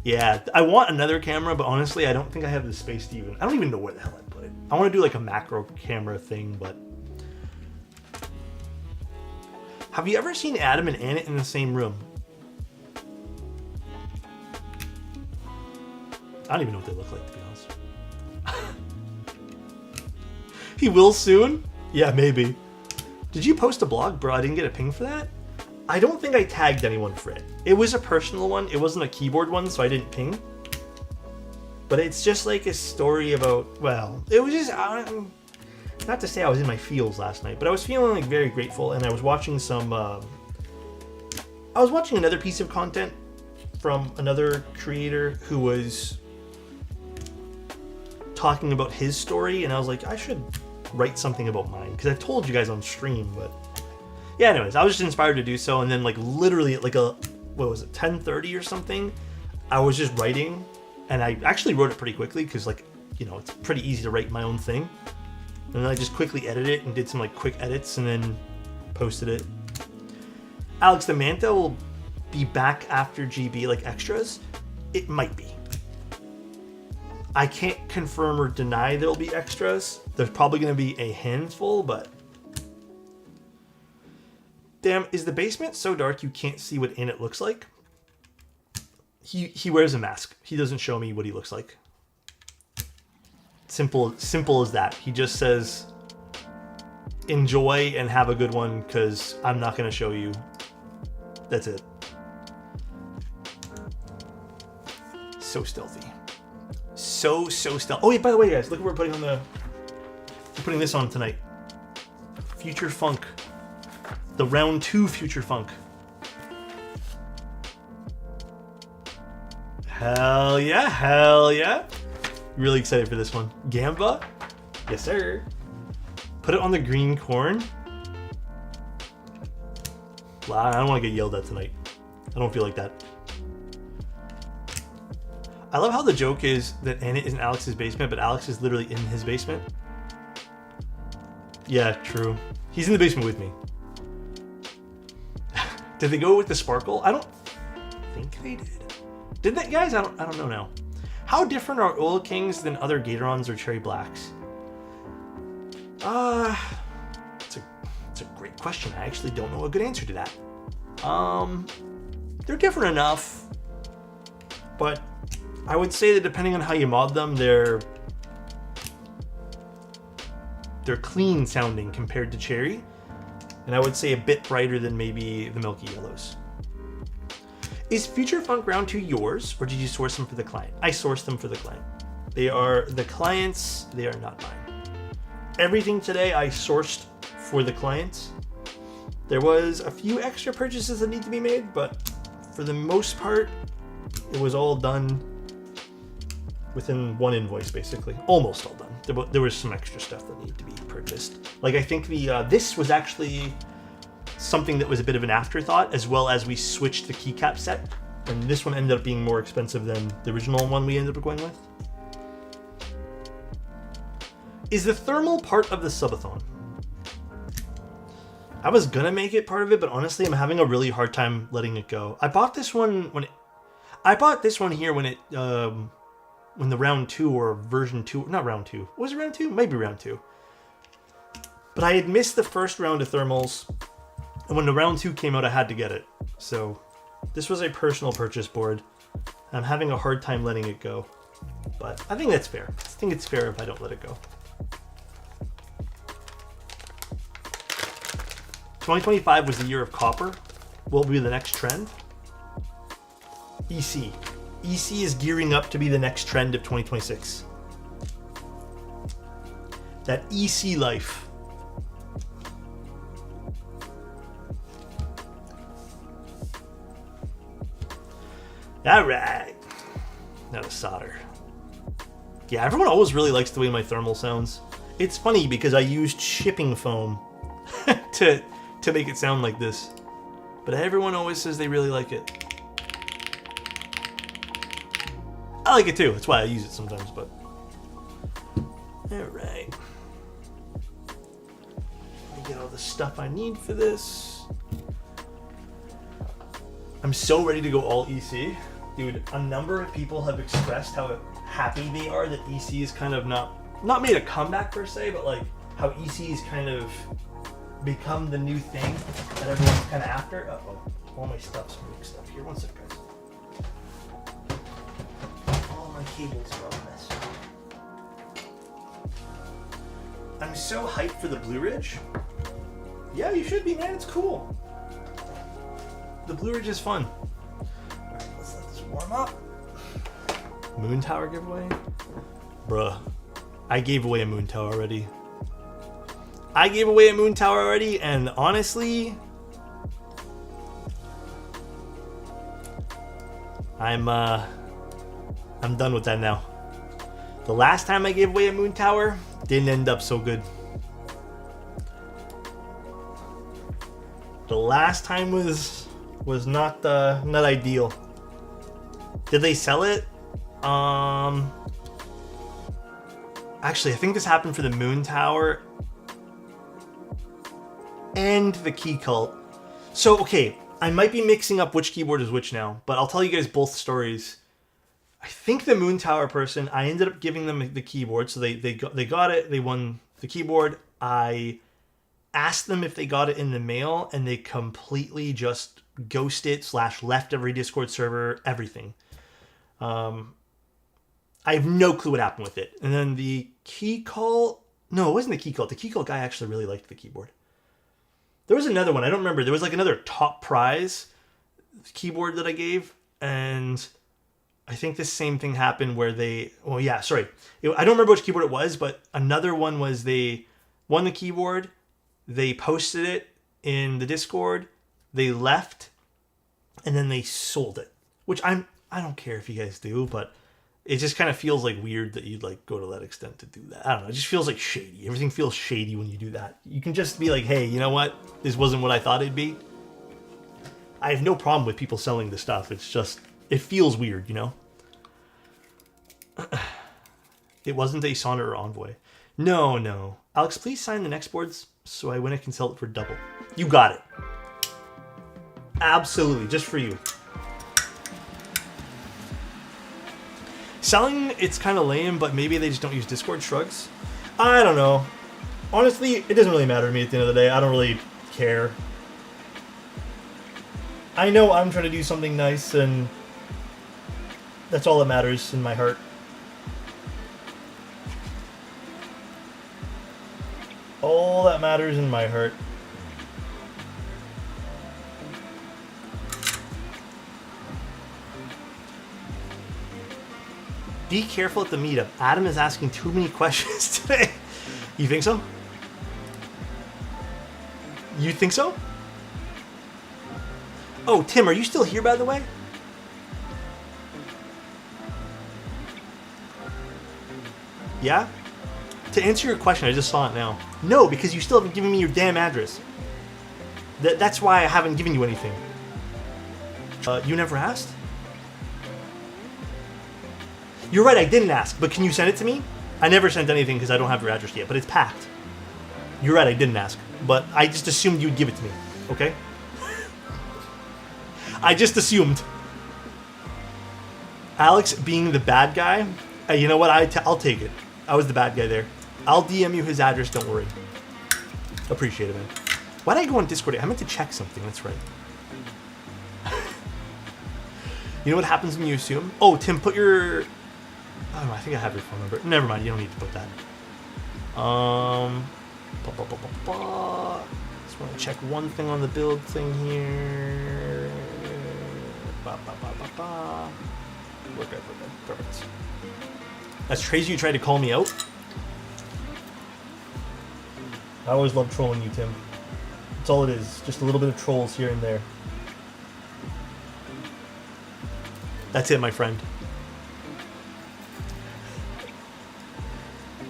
Yeah, I want another camera, but honestly, I don't think I have the space to even. I don't even know where the hell I put it. I want to do like a macro camera thing, but. Have you ever seen Adam and Anna in the same room? I don't even know what they look like, to be honest. He will soon? Yeah, maybe. Did you post a blog, bro? I didn't get a ping for that? I don't think I tagged anyone for it. It was a personal one. It wasn't a keyboard one, so I didn't ping. But it's just like a story about, well, it was just, not to say I was in my feels last night, but I was feeling like very grateful, and I was watching some, I was watching another piece of content from another creator who was talking about his story, and I was like, I should write something about mine, because I've told you guys on stream, but yeah, anyways, I was just inspired to do so, and then like literally at like what was it, 10:30 or something, I was just writing, and I actually wrote it pretty quickly, because like, you know, it's pretty easy to write my own thing, and then I just quickly edited it and did some like quick edits and then posted it. Alex, the Manta will be back after GB, like extras? It might be. I can't confirm or deny there'll be extras. There's probably going to be a handful, but... Damn, is the basement so dark you can't see what Annette looks like? He wears a mask. He doesn't show me what he looks like. Simple as that. He just says, enjoy and have a good one, because I'm not going to show you. That's it. So stealthy. So stealthy. Oh, yeah, by the way, guys, look what we're putting on we're putting this on tonight. Future Funk. The round 2 Future Funk. Hell yeah, hell yeah. Really excited for this one. Gamba? Yes, sir. Put it on the green corn. Wow, I don't want to get yelled at tonight. I don't feel like that. I love how the joke is that Anna is in Alex's basement, but Alex is literally in his basement. Yeah, true. He's in the basement with me. Did they go with the sparkle? I don't think they did. Did they, guys? I don't know now. How different are Oil Kings than other Gatorons or Cherry Blacks? It's a great question. I actually don't know a good answer to that. They're different enough, but I would say that depending on how you mod them, they're clean sounding compared to Cherry, and I would say a bit brighter than maybe the Milky Yellows. Is Future Funk Round 2 yours, or did you source them for the client? I sourced them for the client. They are the clients, they are not mine. Everything today I sourced for the clients. There was a few extra purchases that need to be made, but for the most part, it was all done within one invoice, basically. Almost all done. There was some extra stuff that needed to be purchased. Like, I think this was actually something that was a bit of an afterthought, as well as we switched the keycap set, and this one ended up being more expensive than the original one we ended up going with. Is the thermal part of the subathon? I was gonna make it part of it, but honestly, I'm having a really hard time letting it go. I bought this one when I bought this one here when it when the round 2 or version 2, not round 2. Was it round 2? Maybe round 2. But I had missed the first round of thermals, and when the round 2 came out, I had to get it. So this was a personal purchase board. I'm having a hard time letting it go, but I think that's fair. I think it's fair if I don't let it go. 2025 was the year of copper. Will be the next trend. EC. EC is gearing up to be the next trend of 2026. That EC life. All right. Now to solder. Yeah, everyone always really likes the way my thermal sounds. It's funny because I used shipping foam to make it sound like this. But everyone always says they really like it. I like it too. That's why I use it sometimes, but... Alright. Let me get all the stuff I need for this. I'm so ready to go all EC. Dude, a number of people have expressed how happy they are that EC is kind of not made a comeback per se, but like how EC is kind of become the new thing that everyone's kind of after. Uh-oh. All my stuff's mixed up here. One sec, guys. All my cables are all messed up. I'm so hyped for the Blue Ridge. Yeah, you should be, man. It's cool. The Blue Ridge is fun. Alright, let's let this warm up. Moon Tower giveaway? Bruh. I gave away a Moon Tower already. And honestly, I'm done with that now. The last time I gave away a Moon Tower didn't end up so good. The last time was not ideal. Did they sell it? Actually, I think this happened for the Moon Tower and the Key Cult. So, okay, I might be mixing up which keyboard is which now, but I'll tell you guys both stories. I think the Moon Tower person, I ended up giving them the keyboard, so they got it, they won the keyboard. I asked them if they got it in the mail, and they completely just ghosted / left every Discord server, everything. I have no clue what happened with it. And then the Key Cult, no, it wasn't the Key Cult. The Key Cult guy actually really liked the keyboard. There was another one, I don't remember. There was like another top prize keyboard that I gave, and I think the same thing happened where they... Well, yeah, sorry. I don't remember which keyboard it was, but another one was they won the keyboard, they posted it in the Discord, they left, and then they sold it. Which I don't care if you guys do, but it just kind of feels like weird that you'd like go to that extent to do that. I don't know. It just feels like shady. Everything feels shady when you do that. You can just be like, hey, you know what? This wasn't what I thought it'd be. I have no problem with people selling the stuff. It's just, it feels weird, you know? It wasn't a Sonnet or Envoy. No. Alex, please sign the next boards so I win a consult for double. You got it. Absolutely, just for you. Selling, it's kind of lame, but maybe they just don't use Discord. Shrugs. I don't know. Honestly, it doesn't really matter to me at the end of the day. I don't really care. I know I'm trying to do something nice, and that's all that matters in my heart. All that matters in my heart. Be careful at the meetup. Adam is asking too many questions today. You think so? You think so? Oh, Tim, are you still here, by the way? Yeah? To answer your question, I just saw it now. No, because you still haven't given me your damn address. That's why I haven't given you anything. You never asked? You're right, I didn't ask, but can you send it to me? I never sent anything because I don't have your address yet, but it's packed. You're right, I didn't ask, but I just assumed you'd give it to me, okay? I just assumed. Alex being the bad guy, you know what, I'll take it. I was the bad guy there. I'll DM you his address, don't worry. Appreciate it, man. Why did I go on Discord? I meant to check something, that's right. You know what happens when you assume? Oh, Tim, put your... Oh, I think I have your phone number. Never mind, you don't need to put that. Just want to check one thing on the build thing here. We're good. Perfect. That's crazy you tried to call me out. I always love trolling you, Tim. That's all it is. Just a little bit of trolls here and there. That's it, my friend.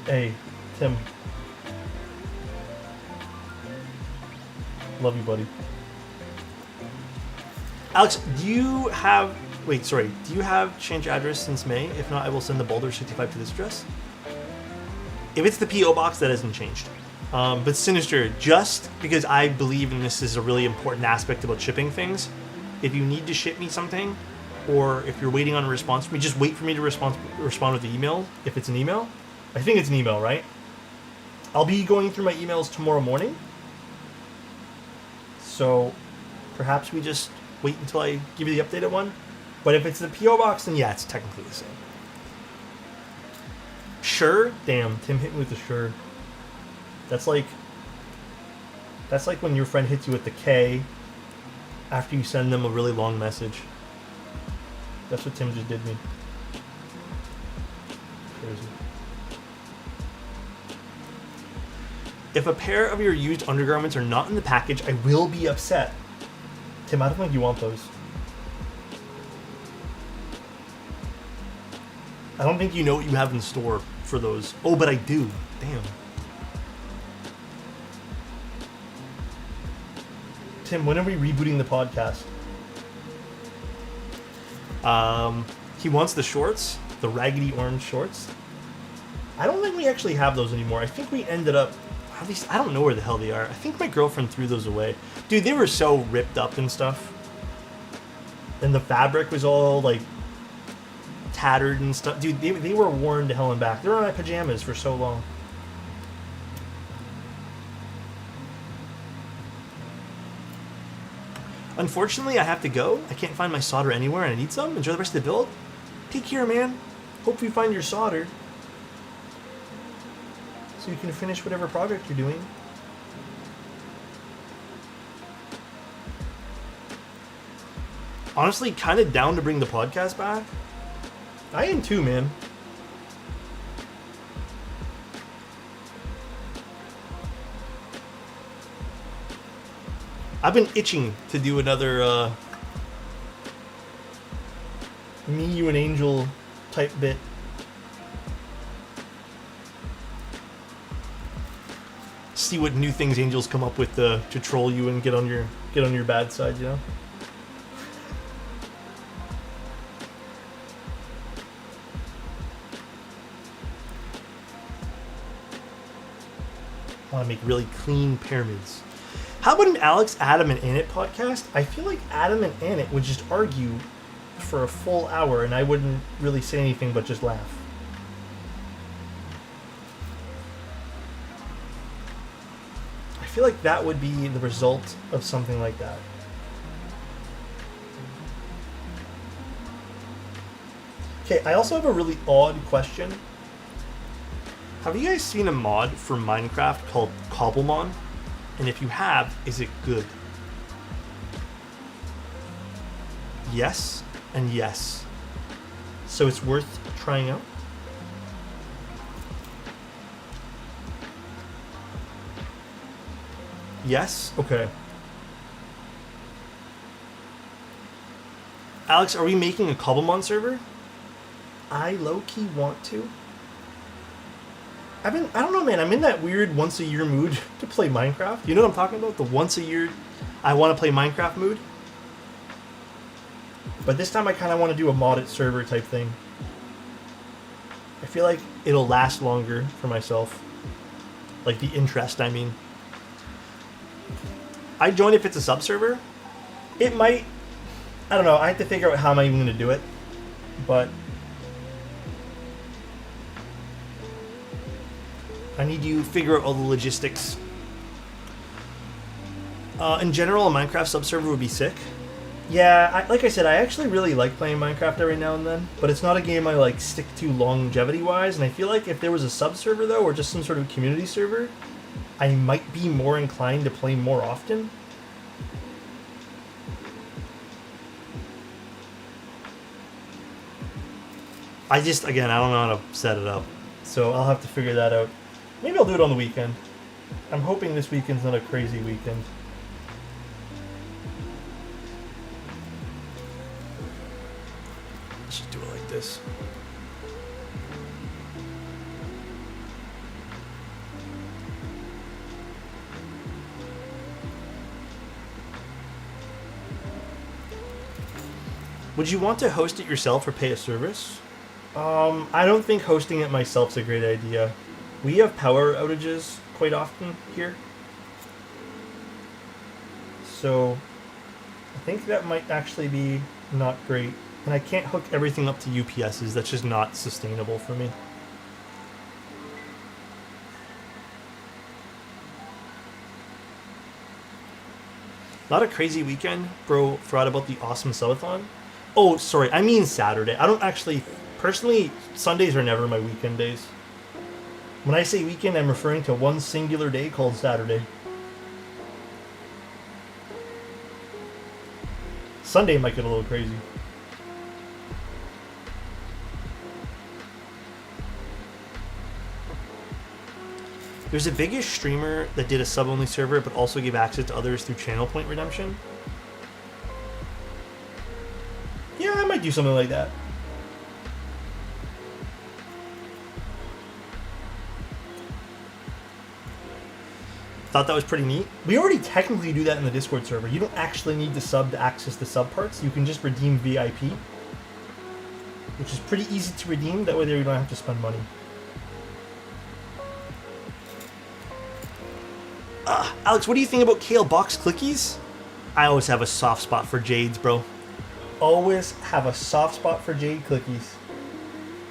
Hey, Tim. Love you, buddy. Alex, do you have... Wait, sorry. Do you have change address since May? If not, I will send the Boulder 65 to this address. If it's the P.O. box, that hasn't changed. But Sinister, just because I believe in this is a really important aspect about shipping things, if you need to ship me something, or if you're waiting on a response from me, just wait for me to respond with the email, if it's an email. I think it's an email, right? I'll be going through my emails tomorrow morning. So perhaps we just wait until I give you the updated one. But if it's the P.O. box, then yeah, it's technically the same. Sure? Damn, Tim hit me with the sure. That's like when your friend hits you with the K after you send them a really long message. That's what Tim just did me. Crazy. If a pair of your used undergarments are not in the package, I will be upset. Tim, I don't think you want those. I don't think you know what you have in store for those. Oh, but I do. Damn. Tim, when are we rebooting the podcast? He wants the shorts, the raggedy orange shorts. I don't think we actually have those anymore. I think we ended up, at least I don't know where the hell they are. I think my girlfriend threw those away. Dude, they were so ripped up and stuff. And the fabric was all like tattered and stuff. Dude, they were worn to hell and back. They were on my pajamas for so long. Unfortunately, I have to go. I can't find my solder anywhere and I need some. Enjoy the rest of the build. Take care, man. Hope you find your solder so you can finish whatever project you're doing. Honestly, kind of down to bring the podcast back. I am too, man. I've been itching to do another me, you, and Angel type bit. See what new things Angels come up with to troll you and get on your bad side, you know? I want to make really clean pyramids. How about an Alex, Adam, and Annette podcast? I feel like Adam and Annette would just argue for a full hour and I wouldn't really say anything but just laugh. I feel like that would be the result of something like that. Okay, I also have a really odd question. Have you guys seen a mod for Minecraft called Cobblemon? And if you have, is it good? Yes and yes. So it's worth trying out? Yes? Okay. Alex, are we making a Cobblemon server? I low-key want to. I don't know, man. I'm in that weird once-a-year mood to play Minecraft. You know what I'm talking about? The once-a-year I want to play Minecraft mood. But this time I kind of want to do a modded server type thing. I feel like it'll last longer for myself. Like the interest, I mean. I'd join if it's a sub-server. It might... I don't know, I have to figure out how am I even going to do it. But... I need to figure out all the logistics. In general, a Minecraft sub-server would be sick. Yeah, like I said, I actually really like playing Minecraft every now and then, but it's not a game I like stick to longevity-wise, and I feel like if there was a sub-server, though, or just some sort of community server, I might be more inclined to play more often. Again, I don't know how to set it up, so I'll have to figure that out. Maybe I'll do it on the weekend. I'm hoping this weekend's not a crazy weekend. Let's just do it like this. Would you want to host it yourself or pay a service? I don't think hosting it myself's a great idea. We have power outages quite often here. So I think that might actually be not great. And I can't hook everything up to UPSs. That's just not sustainable for me. Not a crazy weekend, bro. Forgot about the awesome subathon. Oh, sorry. I mean Saturday. I don't actually... Personally, Sundays are never my weekend days. When I say weekend, I'm referring to one singular day called Saturday. Sunday might get a little crazy. There's a biggish streamer that did a sub-only server but also gave access to others through channel point redemption. Yeah, I might do something like that. Thought that was pretty neat. We already technically do that in the Discord server. You don't actually need to sub to access the sub parts. You can just redeem VIP, which is pretty easy to redeem. That way there you don't have to spend money. Alex, what do you think about Kale box clickies? I always have a soft spot for Jades, bro. Always have a soft spot for Jade clickies.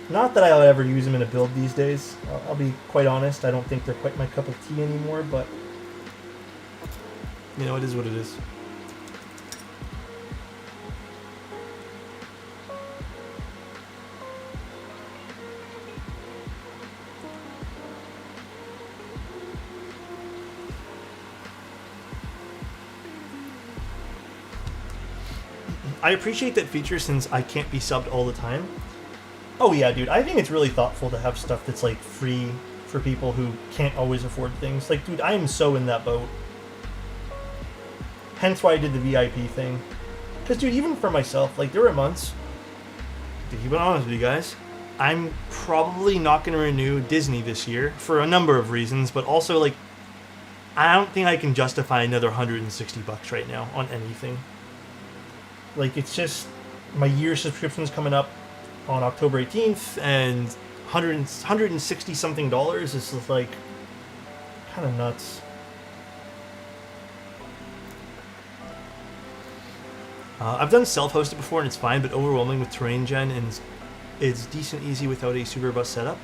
Not that I'll ever use them in a build these days. I'll be quite honest. I don't think they're quite my cup of tea anymore, but... You know, it is what it is. I appreciate that feature since I can't be subbed all the time. Oh yeah, dude, I think it's really thoughtful to have stuff that's like free for people who can't always afford things. Like, dude, I am so in that boat. Hence why I did the VIP thing. Because, dude, even for myself, like, there were months, to keep it honest with you guys, I'm probably not going to renew Disney this year for a number of reasons, but also, like, I don't think I can justify another $160 right now on anything. Like, it's just, my year subscription's coming up on October 18th, and $160 something is just, like, kind of nuts. I've done self-hosted before and it's fine, but overwhelming with terrain gen and it's decent easy without a super bus setup.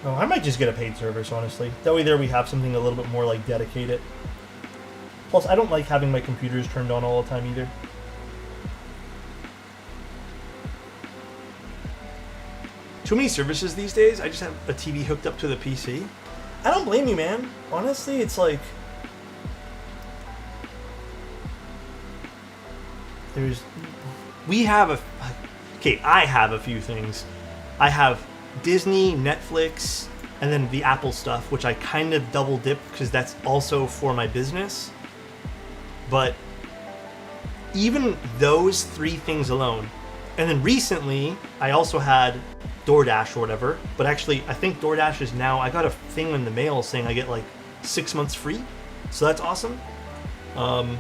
Oh, I might just get a paid service, honestly. That way there we have something a little bit more like dedicated. Plus, I don't like having my computers turned on all the time either. Too many services these days. I just have a TV hooked up to the PC. I don't blame you, man. Honestly, it's like... I have a few things. I have Disney, Netflix, and then the Apple stuff, which I kind of double dip because that's also for my business. But even those three things alone, and then recently I also had DoorDash or whatever, but actually I think DoorDash is now, I got a thing in the mail saying I get like 6 months free, so that's awesome. Yeah,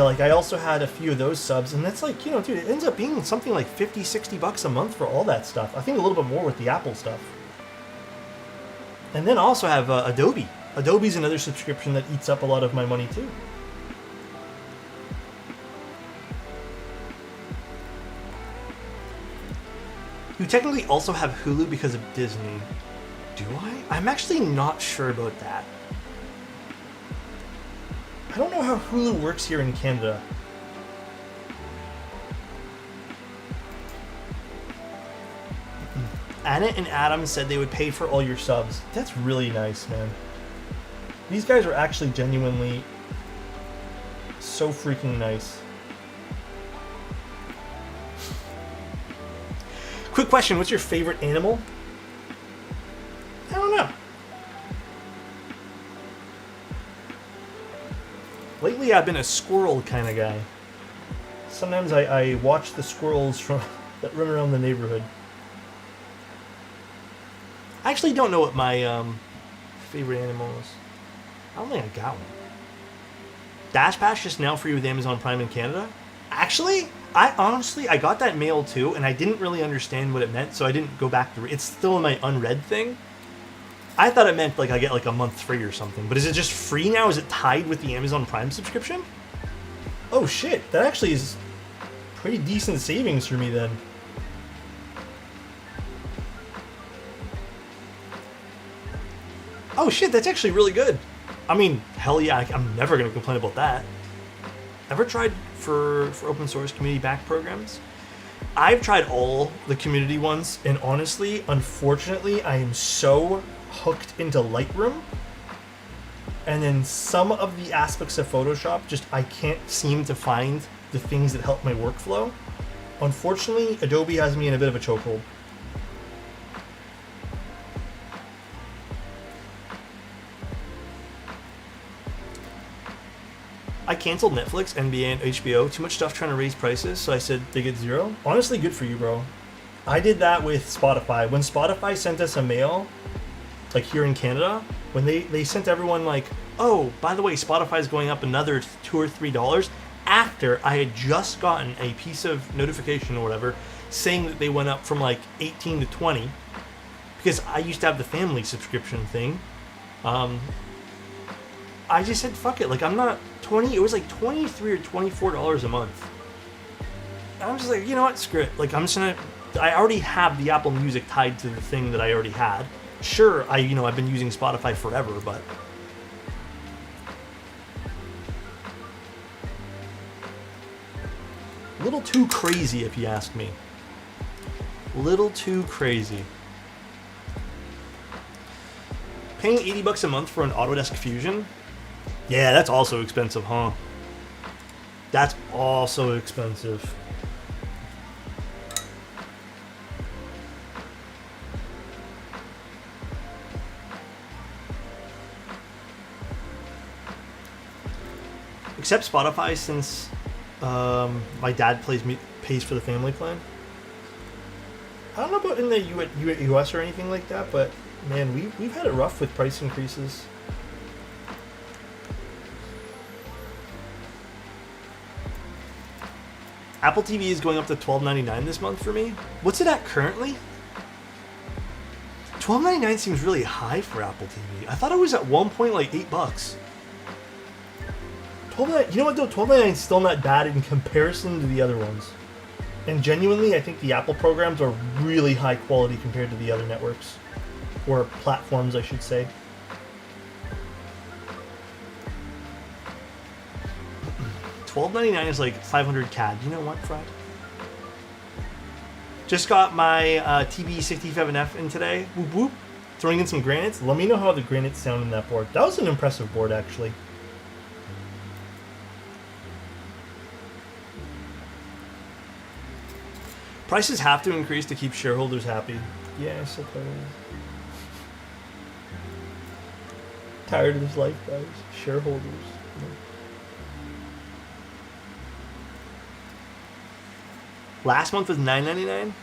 like I also had a few of those subs, and that's like, you know, dude, it ends up being something like 50, 60 bucks a month for all that stuff. I think a little bit more with the Apple stuff. And then I also have Adobe. Adobe's another subscription that eats up a lot of my money too. You technically also have Hulu because of Disney. Do I? I'm actually not sure about that. I don't know how Hulu works here in Canada. Anna and Adam said they would pay for all your subs. That's really nice, man. These guys are actually genuinely so freaking nice. Quick question, what's your favorite animal? I don't know. Lately I've been a squirrel kind of guy. Sometimes I watch the squirrels from that run around the neighborhood. I actually don't know what my favorite animal is. I don't think I got one. Dash Pass just now free with Amazon Prime in Canada? Actually, I got that mail too, and I didn't really understand what it meant, so I didn't go back to it's still in my unread thing. I thought it meant like I get like a month free or something, but is it just free now? Is it tied with the Amazon Prime subscription? Oh shit, that actually is pretty decent savings for me then. Oh shit, that's actually really good. I mean, hell yeah, I'm never gonna complain about that. Ever tried for open source community backed programs? I've tried all the community ones, and honestly, unfortunately, I am so hooked into Lightroom, and then some of the aspects of Photoshop, just I can't seem to find the things that help my workflow. Unfortunately, Adobe has me in a bit of a chokehold. I canceled Netflix, NBA, and HBO. Too much stuff trying to raise prices, so I said they get zero. Honestly, good for you, bro. I did that with Spotify. When Spotify sent us a mail, like here in Canada, when they sent everyone like, oh, by the way, Spotify's going up another $2 or $3 after I had just gotten a piece of notification or whatever saying that they went up from like 18 to 20 because I used to have the family subscription thing. I just said, fuck it. Like, I'm not 20. It was like $23 or $24 a month. I'm just like, you know what? Screw it. Like, I'm just gonna. I already have the Apple Music tied to the thing that I already had. Sure, I've been using Spotify forever, but a little too crazy, if you ask me. A little too crazy. Paying $80 a month for an Autodesk Fusion? Yeah, that's also expensive, huh? That's also expensive. Except Spotify, since my dad pays for the family plan. I don't know about in the US or anything like that, but man, we've had it rough with price increases. Apple TV is going up to $12.99 this month for me. What's it at currently? $12.99 seems really high for Apple TV. I thought it was at one point like $8. You know what though? $12.99 is still not bad in comparison to the other ones. And genuinely, I think the Apple programs are really high quality compared to the other networks. Or platforms, I should say. $12.99 is like 500 CAD. You know what, Fred? Just got my TB67F in today. Whoop whoop. Throwing in some granites. Let me know how the granites sound in that board. That was an impressive board, actually. Prices have to increase to keep shareholders happy. Yeah, I suppose. Tired of this life, guys. Shareholders. Last month was $9.99.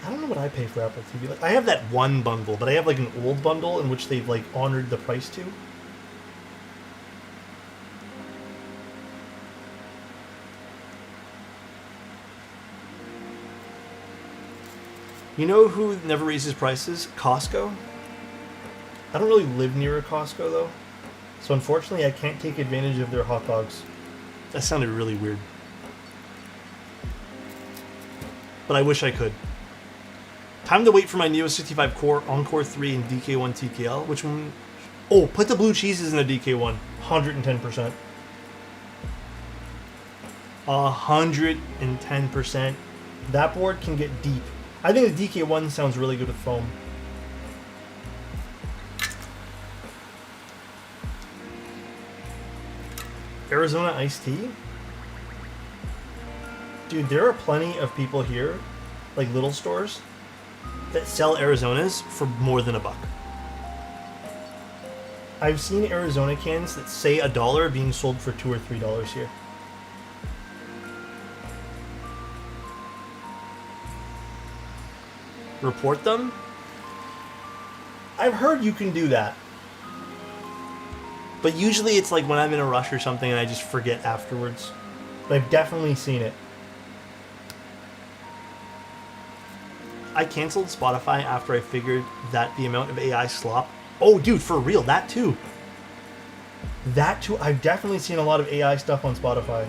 I don't know what I pay for Apple TV. Like, I have that one bundle, but I have like an old bundle in which they've like honored the price to. You know who never raises prices? Costco. I don't really live near a Costco though, so unfortunately I can't take advantage of their hot dogs. That sounded really weird, but I wish I could. Time to wait for my Neo 65 Core Encore 3 and DK1 TKL. Which one? Oh, put the blue cheeses in the DK1. 110%. 110%. That board can get deep. I think the DK1 sounds really good with foam. Arizona iced tea? Dude, there are plenty of people here, like little stores, that sell Arizonas for more than $1. I've seen Arizona cans that say $1 being sold for $2 or $3 here. Report them? I've heard you can do that. But usually it's like when I'm in a rush or something and I just forget afterwards. But I've definitely seen it. I canceled Spotify after I figured that the amount of AI slop... Oh, dude, for real, that too. That too. I've definitely seen a lot of AI stuff on Spotify.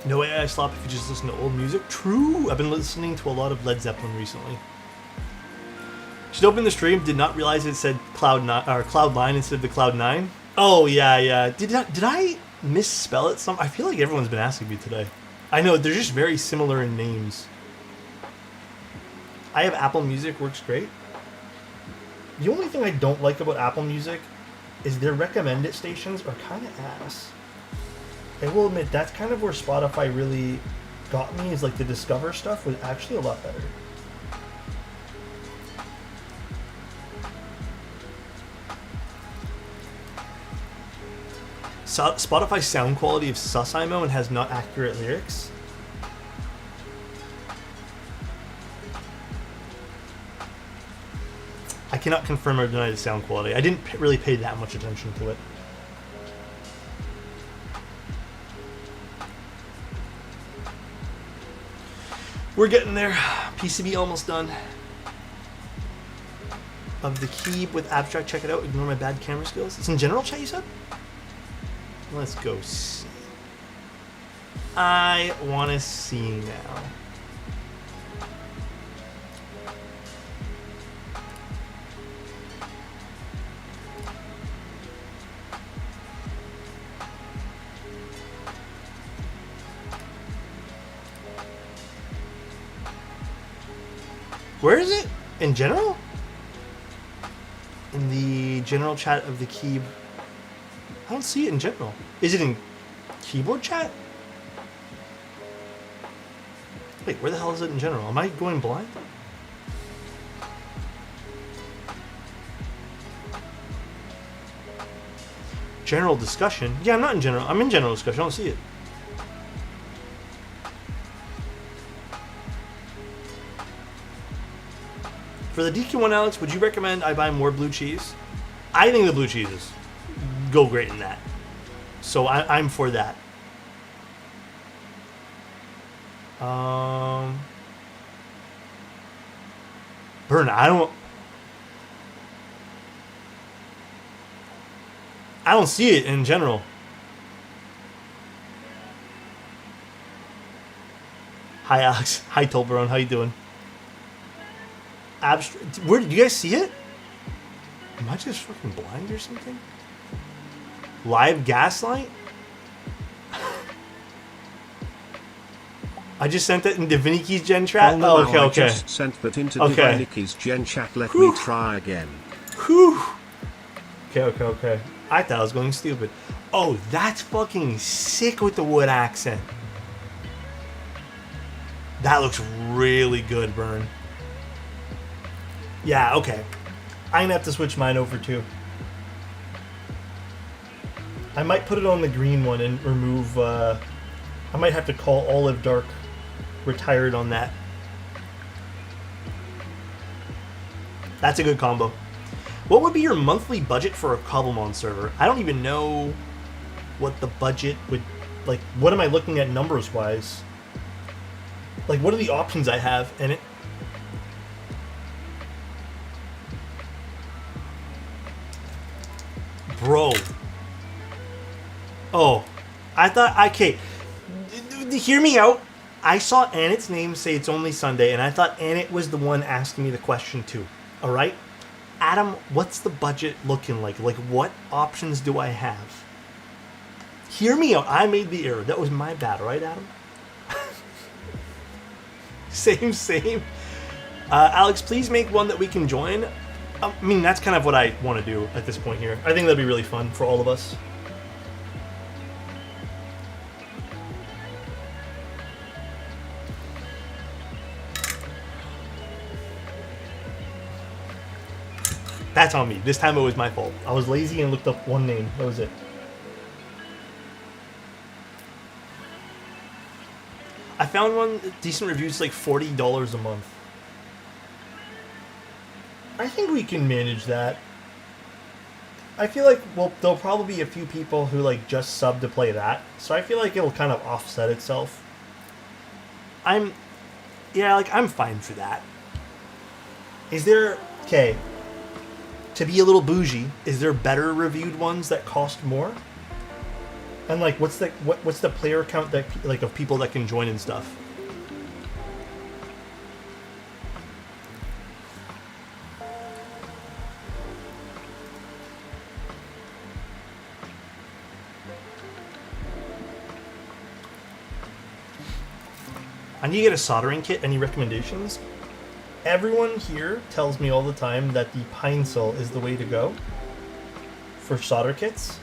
No AI slop if you just listen to old music. True. I've been listening to a lot of Led Zeppelin recently. Should open the stream. Did not realize it said Cloudline instead of the Cloud9. Oh yeah. Did I misspell it? I feel like everyone's been asking me today. I know they're just very similar in names. I have Apple Music. Works great. The only thing I don't like about Apple Music is their recommended stations are kind of ass. I will admit, that's kind of where Spotify really got me, is like the Discover stuff was actually a lot better. Spotify's sound quality of sus IMO and has not accurate lyrics. I cannot confirm or deny the sound quality. I didn't really pay that much attention to it. We're getting there. PCB almost done. Of the key with abstract, check it out. Ignore my bad camera skills. It's in general chat, you said? Let's go see. I want to see now. Where is it? In general? In the general chat of the key. I don't see it in general. Is it in keyboard chat? Wait, where the hell is it in general? Am I going blind? General discussion? Yeah, I'm not in general. I'm in general discussion. I don't see it. For the DQ1, Alex, would you recommend I buy more blue cheese? I think the blue cheeses go great in that. So I'm for that. Burn, I don't see it in general. Hi, Alex. Hi, Tolbaron. How you doing? Where did you guys see it? Am I just fucking blind or something? Live Gaslight? I just sent that in Diviniki's gen chat. Oh, okay. I just sent that into Diviniki's gen chat. Let me try again. Whew. Okay. I thought I was going stupid. Oh, that's fucking sick with the wood accent. That looks really good, Burn. Yeah, okay. I'm gonna have to switch mine over too. I might put it on the green one and remove, I might have to call Olive Dark retired on that. That's a good combo. What would be your monthly budget for a Cobblemon server? I don't even know what the budget would... Like, what am I looking at numbers-wise? Like, what are the options I have in it? Bro. Oh. I thought... Okay. Hear me out. I saw Annette's name say it's only Sunday, and I thought Annette was the one asking me the question too. Alright? Adam, what's the budget looking like? Like, what options do I have? Hear me out. I made the error. That was my bad, right, Adam? Same. Alex, please make one that we can join. I mean, that's kind of what I want to do at this point here. I think that'd be really fun for all of us. That's on me. This time it was my fault. I was lazy and looked up one name. That was it. I found one decent reviews like $40 a month. I think we can manage that. I feel like, well, there'll probably be a few people who like just sub to play that. So I feel like it'll kind of offset itself. I'm fine for that. Is there, okay, to be a little bougie, is there better reviewed ones that cost more? And like, what's the player count that like of people that can join and stuff? I need to get a soldering kit. Any recommendations? Everyone here tells me all the time that the pine sol is the way to go for solder kits.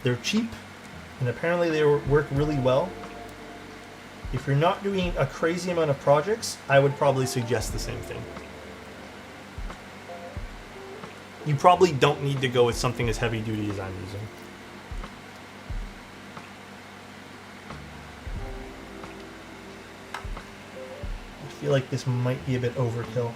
They're cheap, and apparently they work really well. If you're not doing a crazy amount of projects, I would probably suggest the same thing. You probably don't need to go with something as heavy duty as I'm using. I feel like this might be a bit overkill.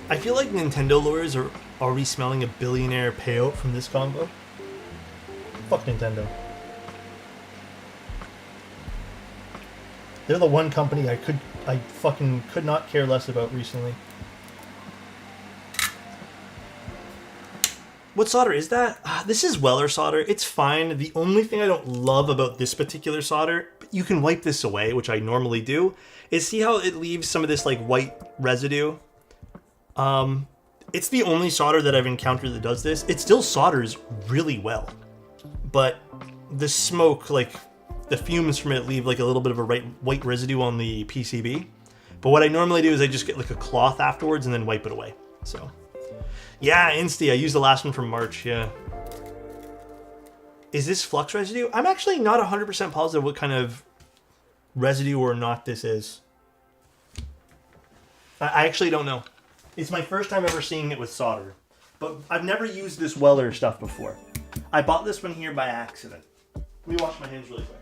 I feel like Nintendo lawyers are already smelling a billionaire payout from this combo. Fuck Nintendo. They're the one company I fucking could not care less about recently. What solder is that? This is Weller solder. It's fine. The only thing I don't love about this particular solder, but you can wipe this away, which I normally do, is see how it leaves some of this like white residue? It's the only solder that I've encountered that does this. It still solders really well, but the smoke, like the fumes from it leave like a little bit of a white residue on the PCB. But what I normally do is I just get like a cloth afterwards and then wipe it away. So yeah, Insti, I used the last one from March, yeah. Is this flux residue? I'm actually not 100% positive what kind of residue or not this is. I actually don't know. It's my first time ever seeing it with solder. But I've never used this Weller stuff before. I bought this one here by accident. Let me wash my hands really quick.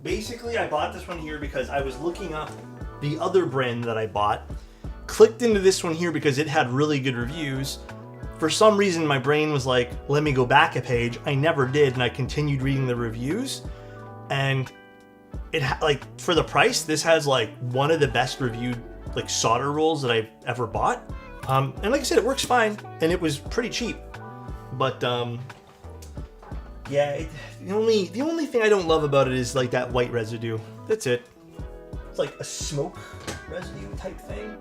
Basically, I bought this one here because I was looking up the other brand that I bought, clicked into this one here because it had really good reviews. For some reason, my brain was like, let me go back a page. I never did, and I continued reading the reviews. And it like, for the price, this has like one of the best reviewed like solder rolls that I've ever bought. And like I said, it works fine, and it was pretty cheap. But yeah, the only thing I don't love about it is like that white residue. That's it. It's like a smoke residue type thing.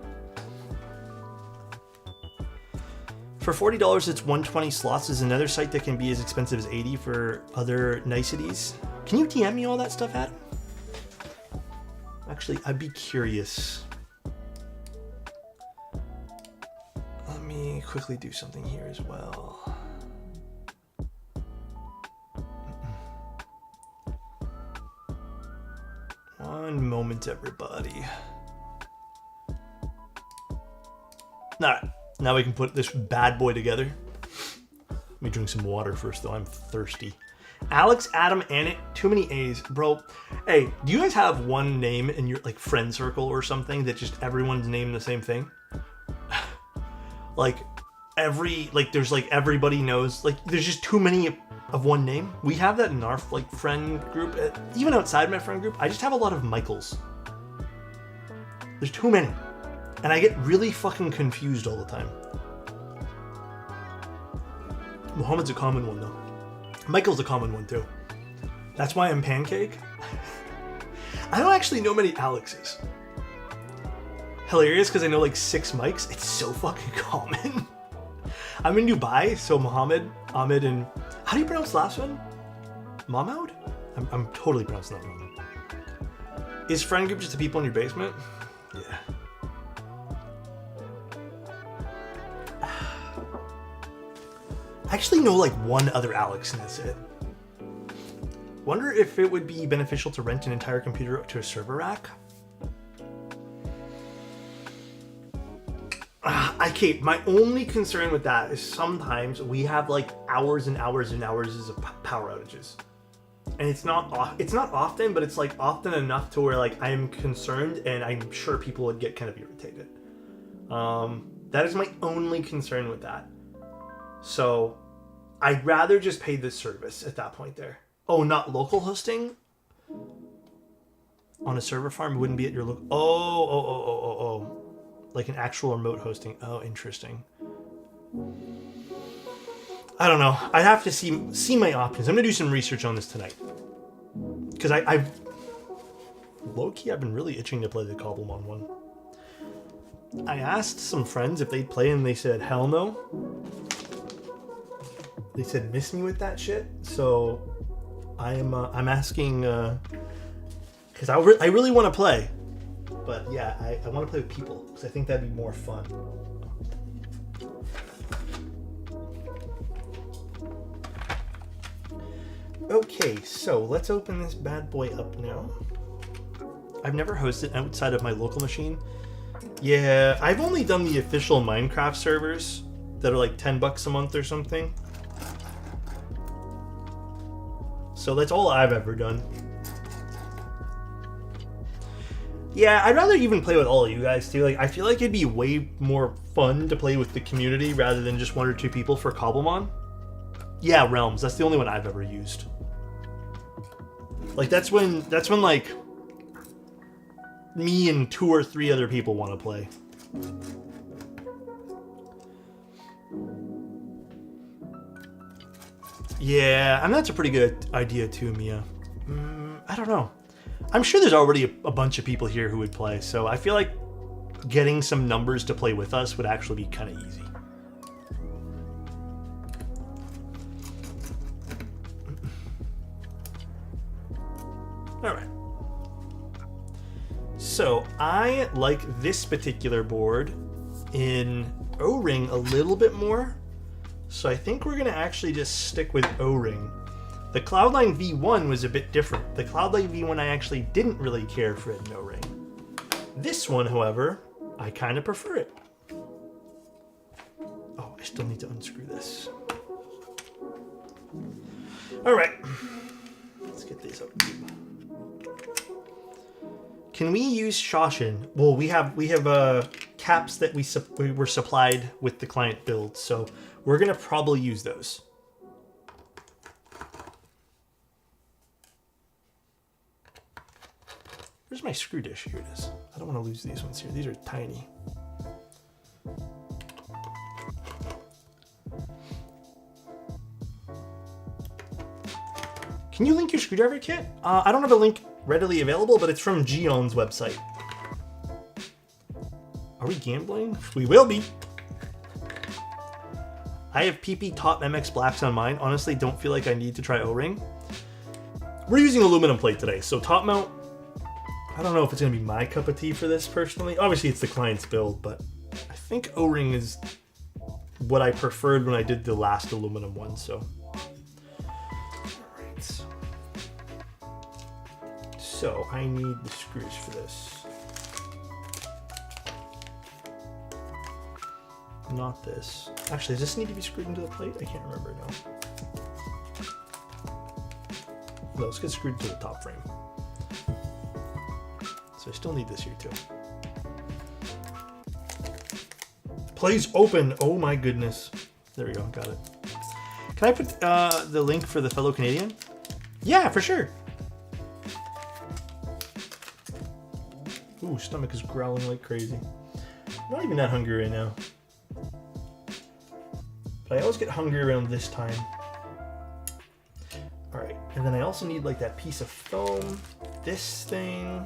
For $40, it's 120 slots. Is another site that can be as expensive as 80 for other niceties. Can you DM me all that stuff, Adam? Actually, I'd be curious. Let me quickly do something here as well. One moment, everybody. Alright, now we can put this bad boy together. Let me drink some water first, though. I'm thirsty. Alex, Adam, Annette, too many A's. Bro, hey, do you guys have one name in your like friend circle or something that just everyone's named the same thing? Like there's like everybody knows, like there's just too many of one name. We have that in our like friend group. Even outside my friend group, I just have a lot of Michaels. There's too many. And I get really fucking confused all the time. Muhammad's a common one though. Michael's a common one too. That's why I'm Pancake. I don't actually know many Alexes. Hilarious because I know like 6 Mikes. It's so fucking common. I'm in Dubai, so Muhammad, Ahmed, and how do you pronounce the last one? Mahmoud? I'm totally pronouncing that wrong. Is friend group just the people in your basement? Yeah. I actually know like one other Alex and that's it. Wonder if it would be beneficial to rent an entire computer to a server rack. My only concern with that is sometimes we have like hours and hours and hours of power outages. And it's not often, but it's like often enough to where like I'm concerned and I'm sure people would get kind of irritated. That is my only concern with that. So I'd rather just pay this service at that point there. Oh, not local hosting? On a server farm, it wouldn't be at your local... Oh. Like an actual remote hosting. Oh, interesting. I don't know. I'd have to see my options. I'm going to do some research on this tonight. Because I've... Low-key, I've been really itching to play the Cobblemon one. I asked some friends if they'd play and they said, hell no. They said, miss me with that shit. So I'm asking, because I really want to play. But yeah, I want to play with people because I think that'd be more fun. Okay, so let's open this bad boy up now. I've never hosted outside of my local machine. Yeah, I've only done the official Minecraft servers that are like $10 a month or something. So that's all I've ever done. Yeah, I'd rather even play with all of you guys too. Like, I feel like it'd be way more fun to play with the community rather than just 1 or 2 people for Cobblemon. Yeah, Realms. That's the only one I've ever used. Like, that's when like me and 2 or 3 other people want to play. Yeah, and that's a pretty good idea too, Mia. I don't know. I'm sure there's already a bunch of people here who would play, so I feel like getting some numbers to play with us would actually be kind of easy. Alright. So, I like this particular board in O-ring a little bit more. So I think we're going to actually just stick with O-ring. The Cloudline V1 was a bit different. The Cloudline V1 I actually didn't really care for it in O-ring. This one, however, I kind of prefer it. Oh, I still need to unscrew this. Alright. Let's get these up. Can we use Shoshin? Well, we have caps that we were supplied with the client build, so we're gonna probably use those. Where's my screw dish? Here it is. I don't want to lose these ones here. These are tiny. Can you link your screwdriver kit? I don't have a link readily available, but it's from Geon's website. Are we gambling? We will be. I have PP Top MX Blacks on mine. Honestly, don't feel like I need to try O-ring. We're using aluminum plate today, so top mount, I don't know if it's going to be my cup of tea for this personally. Obviously, it's the client's build, but I think O-ring is what I preferred when I did the last aluminum one, so. Alright. So, I need the screws for this. Not this. Actually, does this need to be screwed into the plate? I can't remember now. No, let's get screwed to the top frame. So I still need this here too. Please open. Oh my goodness. There we go. Got it. Can I put the link for the fellow Canadian? Yeah, for sure. Ooh, stomach is growling like crazy. I'm not even that hungry right now. But I always get hungry around this time. Alright, and then I also need like that piece of foam, this thing.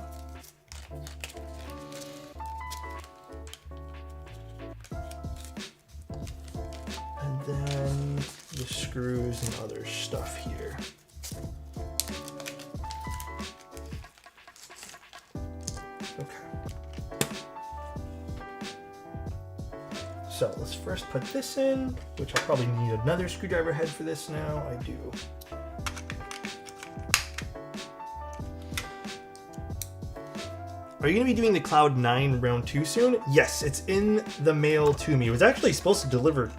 And then the screws and other stuff here. So let's first put this in, which I'll probably need another screwdriver head for this now. I do. Are you going to be doing the Cloudline round 2 soon? Yes, it's in the mail to me. It was actually supposed to deliver.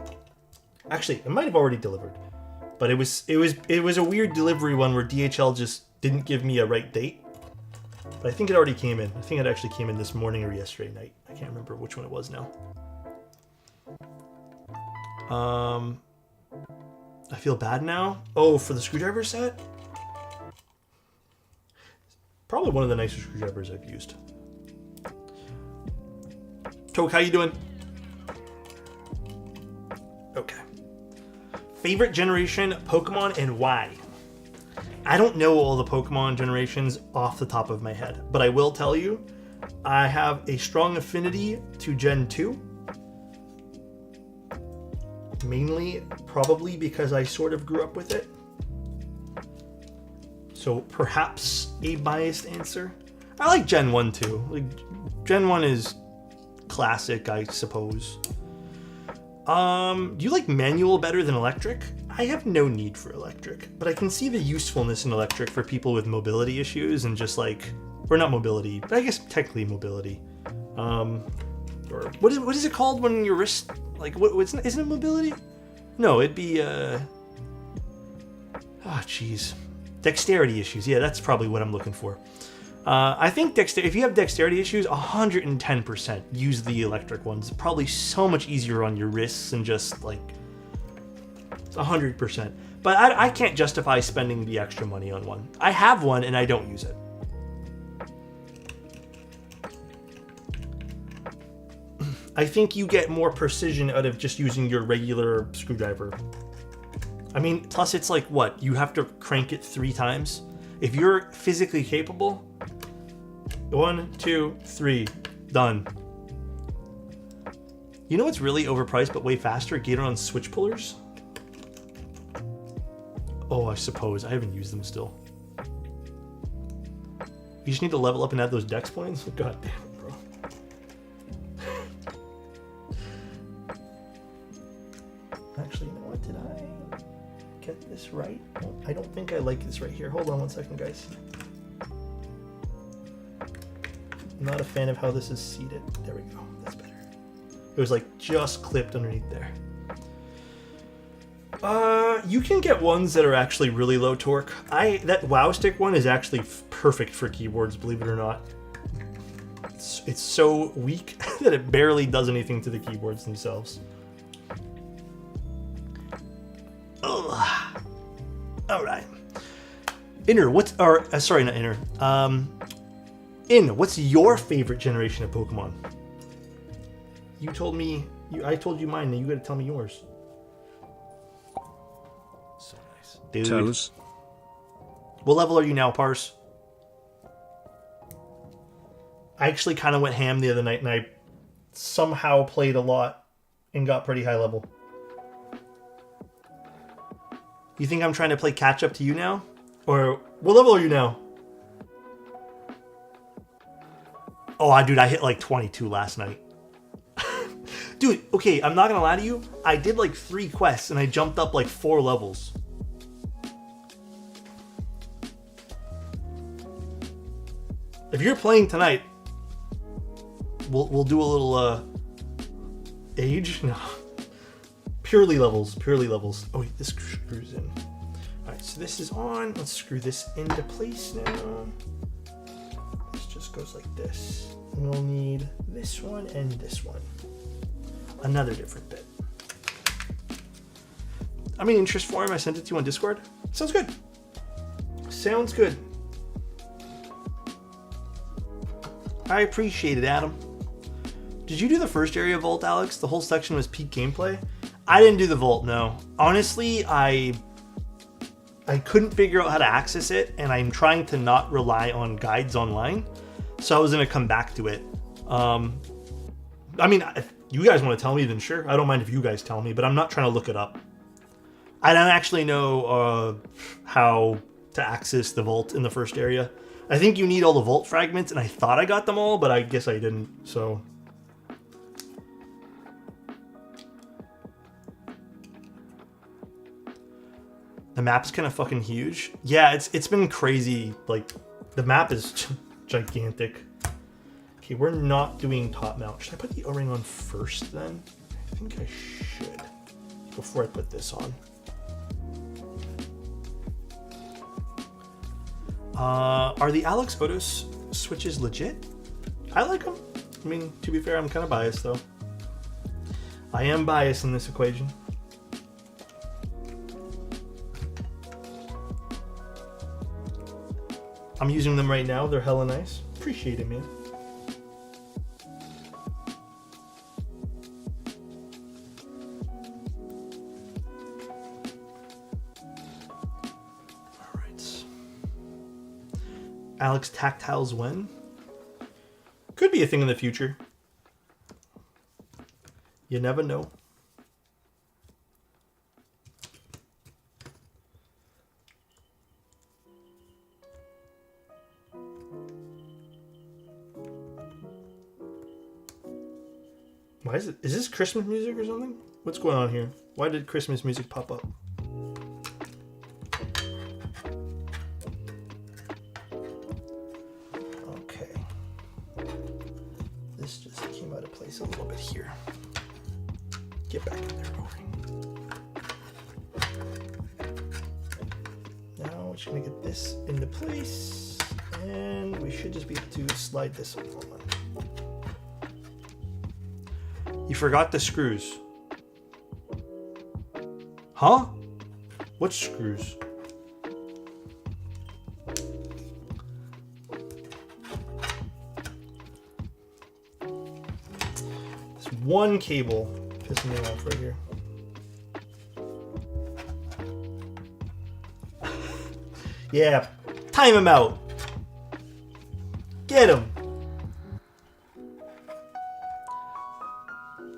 Actually, it might have already delivered, but it was a weird delivery one where DHL just didn't give me a right date. But I think it already came in. I think it actually came in this morning or yesterday night. I can't remember which one it was now. I feel bad now. Oh, for the screwdriver set? Probably one of the nicer screwdrivers I've used. Toke, how you doing? Okay. Favorite generation Pokemon and why? I don't know all the Pokemon generations off the top of my head, but I will tell you, I have a strong affinity to Gen 2. Mainly, probably because I sort of grew up with it. So perhaps a biased answer. I like Gen 1 too. Like Gen 1 is classic, I suppose. Do you like manual better than electric? I have no need for electric, but I can see the usefulness in electric for people with mobility issues and just like, or not mobility, but I guess technically mobility. Or what is it called when your wrist, like isn't it mobility? No, it'd be dexterity issues. Yeah, that's probably what I'm looking for. I think if you have dexterity issues, 110% use the electric ones. Probably so much easier on your wrists and just like 100%. But I can't justify spending the extra money on one. I have one and I don't use it. I think you get more precision out of just using your regular screwdriver. I mean, plus it's like what? You have to crank it 3 times? If you're physically capable, 1, 2, 3, done. You know what's really overpriced but way faster? Gateron switch pullers. Oh, I suppose. I haven't used them still. You just need to level up and add those dex points? God damn it, bro. Actually, you know what? Did I get this right? Oh, I don't think I like this right here. Hold on one second, guys. I'm not a fan of how this is seated. There we go. That's better. It was like just clipped underneath there. You can get ones that are actually really low torque. That WoW stick one is actually perfect for keyboards, believe it or not. It's so weak that it barely does anything to the keyboards themselves. Ugh. All right. Sorry, not Inner. What's your favorite generation of Pokemon? You told me. I told you mine. Now you got to tell me yours. So nice, dude. Toes. What level are you now, Parse? I actually kind of went ham the other night, and I somehow played a lot and got pretty high level. You think I'm trying to play catch up to you now? Or what level are you now? Oh, dude, I hit like 22 last night. Dude, okay, I'm not gonna lie to you. I did like 3 quests and I jumped up like 4 levels. If you're playing tonight, we'll do a little age. No, purely levels. Oh wait, this screws in. All right, so this is on. Let's screw this into place now. This just goes like this. And we'll need this one and this one. Another different bit. I'm in interest form. I sent it to you on Discord. Sounds good. Sounds good. I appreciate it, Adam. Did you do the first area vault, Alex? The whole section was peak gameplay? I didn't do the vault, no. Honestly, I couldn't figure out how to access it, and I'm trying to not rely on guides online, so I was going to come back to it. I mean, if you guys want to tell me, then sure. I don't mind if you guys tell me, but I'm not trying to look it up. I don't actually know how to access the vault in the first area. I think you need all the vault fragments, and I thought I got them all, but I guess I didn't, so... The map's kind of fucking huge. Yeah, it's been crazy. Like, the map is gigantic. Okay, we're not doing top mount. Should I put the O-ring on first, then? I think I should. Before I put this on. Are the alexotos switches legit? I like them. I mean, to be fair, I'm kind of biased, though. I am biased in this equation. I'm using them right now. They're hella nice. Appreciate it, man. Alex tactiles when? Could be a thing in the future. You never know. Why is it? Is this Christmas music or something? What's going on here? Why did Christmas music pop up? A little bit here. Get back in there, O-ring. Now we're just gonna get this into place, and we should just be able to slide this on. You forgot the screws. Huh? What screws? One cable pissing me off right here. Yeah, time him out. Get him.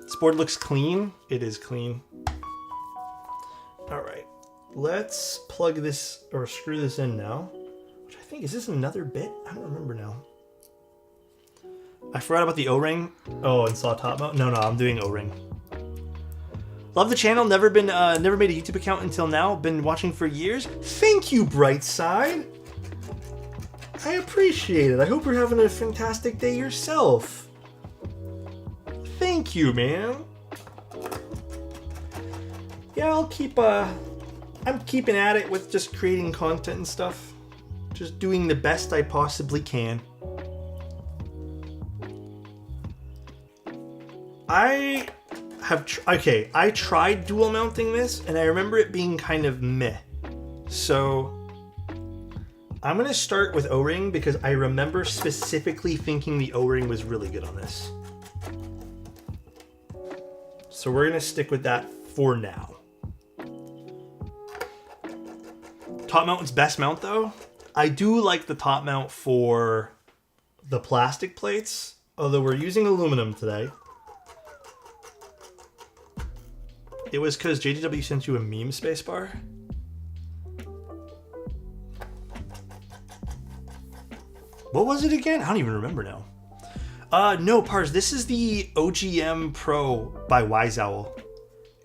This board looks clean. It is clean. All right, let's plug this or screw this in now. Which I think, is this another bit? I don't remember now. I forgot about the O-ring. Oh, and saw top mount. No, I'm doing O-ring. Love the channel. Never made a YouTube account until now. Been watching for years. Thank you, Brightside. I appreciate it. I hope you're having a fantastic day yourself. Thank you, man. Yeah, I'll keep. I'm keeping at it with just creating content and stuff. Just doing the best I possibly can. I tried dual mounting this, and I remember it being kind of meh. So I'm going to start with O-ring because I remember specifically thinking the O-ring was really good on this. So we're going to stick with that for now. Top mount is best mount though. I do like the top mount for the plastic plates, although we're using aluminum today. It was because JDW sent you a meme spacebar. What was it again? I don't even remember now. No, Pars, this is the OGM Pro by Wise Owl.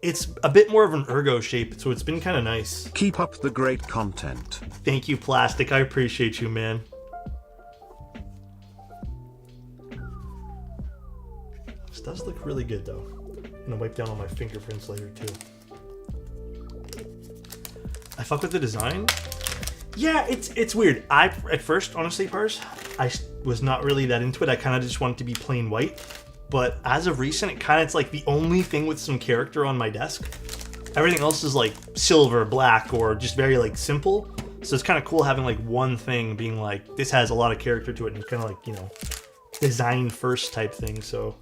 It's a bit more of an ergo shape, so it's been kind of nice. Keep up the great content. Thank you, Plastic. I appreciate you, man. This does look really good, though. I'm gonna wipe down all my fingerprints later, too. I fuck with the design. Yeah, it's weird. At first, honestly, Pars, I was not really that into it. I kind of just wanted to be plain white. But as of recent, it's like the only thing with some character on my desk. Everything else is like silver, black, or just very like simple. So it's kind of cool having like one thing being like, this has a lot of character to it, and it's kind of like, you know, design first type thing. So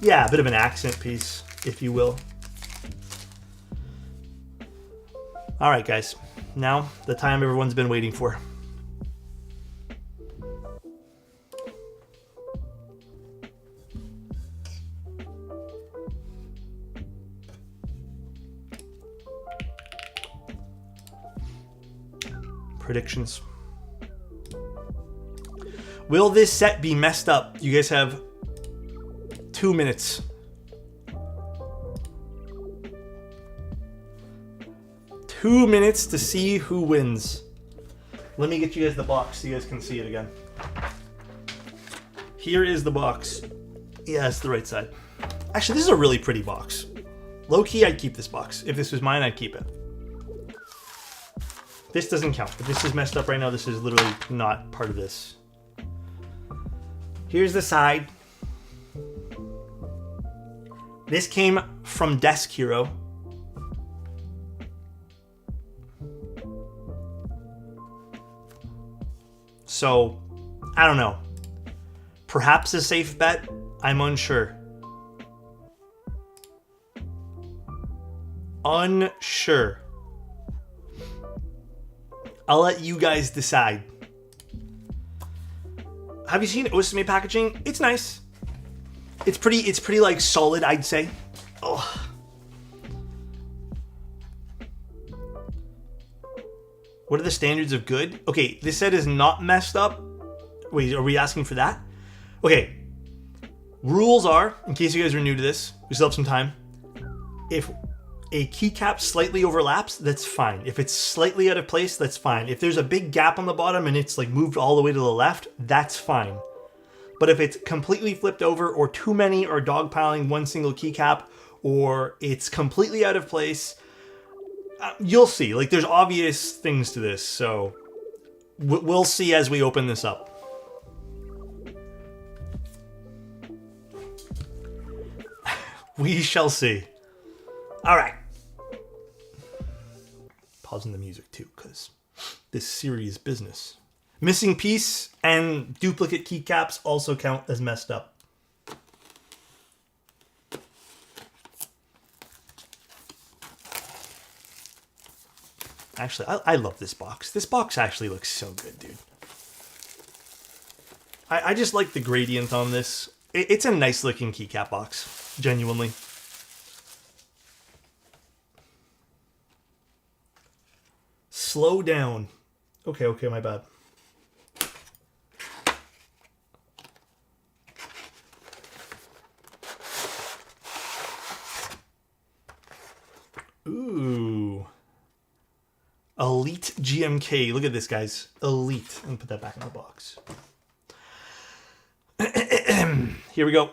yeah, a bit of an accent piece, if you will. All right, guys. Now, the time everyone's been waiting for. Predictions. Will this set be messed up? You guys have 2 minutes. Two minutes to see who wins. Let me get you guys the box so you guys can see it again. Here is the box. Yeah, it's the right side. Actually, this is a really pretty box. Low-key, I'd keep this box. If this was mine, I'd keep it. This doesn't count, but this is messed up right now. This is literally not part of this. Here's the side. This came from Desk Hero. So, I don't know. Perhaps a safe bet? I'm unsure. Unsure. I'll let you guys decide. Have you seen Osame packaging? It's nice. It's pretty like solid, I'd say. Oh. What are the standards of good? Okay, this set is not messed up. Wait, are we asking for that? Okay. Rules are, in case you guys are new to this, we still have some time. If a keycap slightly overlaps, that's fine. If it's slightly out of place, that's fine. If there's a big gap on the bottom and it's like moved all the way to the left, that's fine. But if it's completely flipped over, or too many are dogpiling one single keycap, or it's completely out of place, you'll see. Like, there's obvious things to this, so we'll see as we open this up. We shall see. All right. Pausing the music too, because this is serious business. Missing piece and duplicate keycaps also count as messed up. Actually, I love this box. This box actually looks so good, dude. I just like the gradient on this. It's a nice looking keycap box, genuinely. Slow down. Okay, my bad. Ooh. Elite GMK. Look at this, guys. Elite. Let me put that back in the box. Here we go.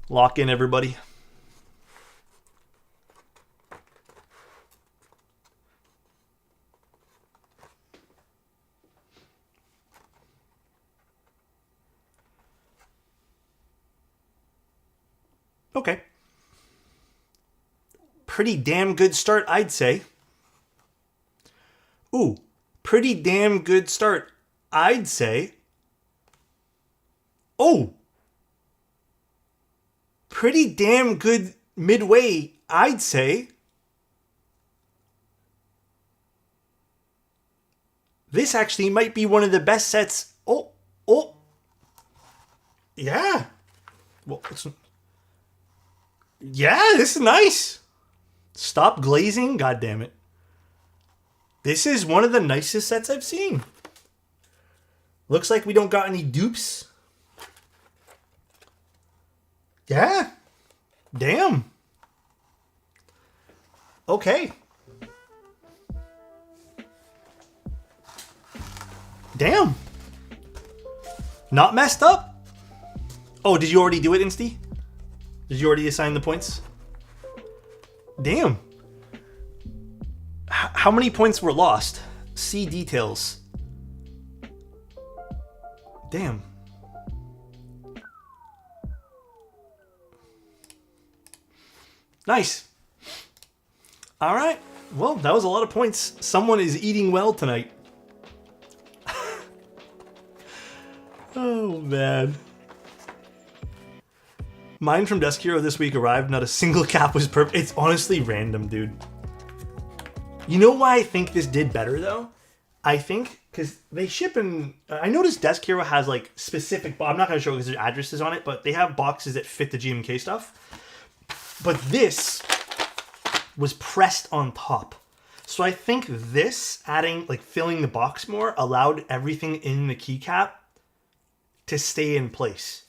Lock in, everybody. Okay. Pretty damn good start, I'd say. Ooh, pretty damn good start, I'd say. Oh, pretty damn good midway, I'd say. This actually might be one of the best sets. Oh. Yeah. Well, yeah, this is nice. Stop glazing. God damn it. This is one of the nicest sets I've seen. Looks like we don't got any dupes. Yeah. Damn. Okay. Damn. Not messed up. Oh, did you already do it, Insty? Did you already assign the points? Damn. How many points were lost? See details. Damn. Nice. All right. Well, that was a lot of points. Someone is eating well tonight. Oh, man. Mine from Desk Hero this week arrived. Not a single cap was perfect. It's honestly random, dude. You know why I think this did better, though? I think because they ship in... I noticed Desk Hero has, like, specific... I'm not going to show because there's addresses on it, but they have boxes that fit the GMK stuff. But this was pressed on top. So I think this, adding, like, filling the box more, allowed everything in the keycap to stay in place.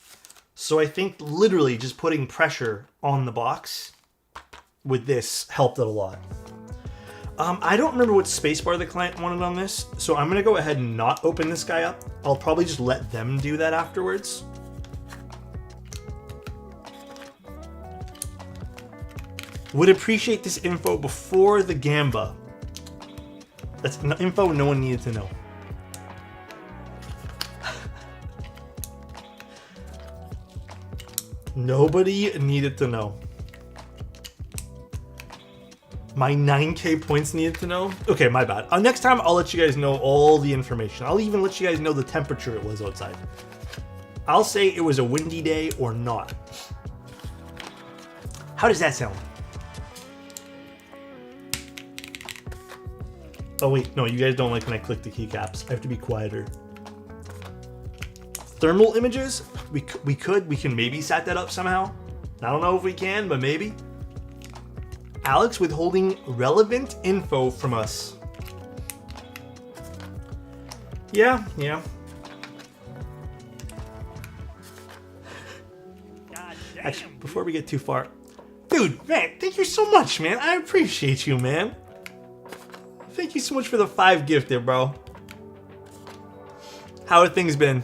So I think literally just putting pressure on the box with this helped it a lot. I don't remember what spacebar the client wanted on this, so I'm going to go ahead and not open this guy up. I'll probably just let them do that afterwards. Would appreciate this info before the Gamba. That's info no one needed to know. Nobody needed to know. My 9k points needed to know? Okay, my bad. Next time, I'll let you guys know all the information. I'll even let you guys know the temperature it was outside. I'll say it was a windy day or not. How does that sound? Oh wait, no, you guys don't like when I click the keycaps. I have to be quieter. Thermal images? We can maybe set that up somehow. I don't know if we can, but maybe. Alex withholding relevant info from us. Yeah. Actually, before we get too far. Dude, man, thank you so much, man. I appreciate you, man. Thank you so much for the 5 gift there, bro. How have things been?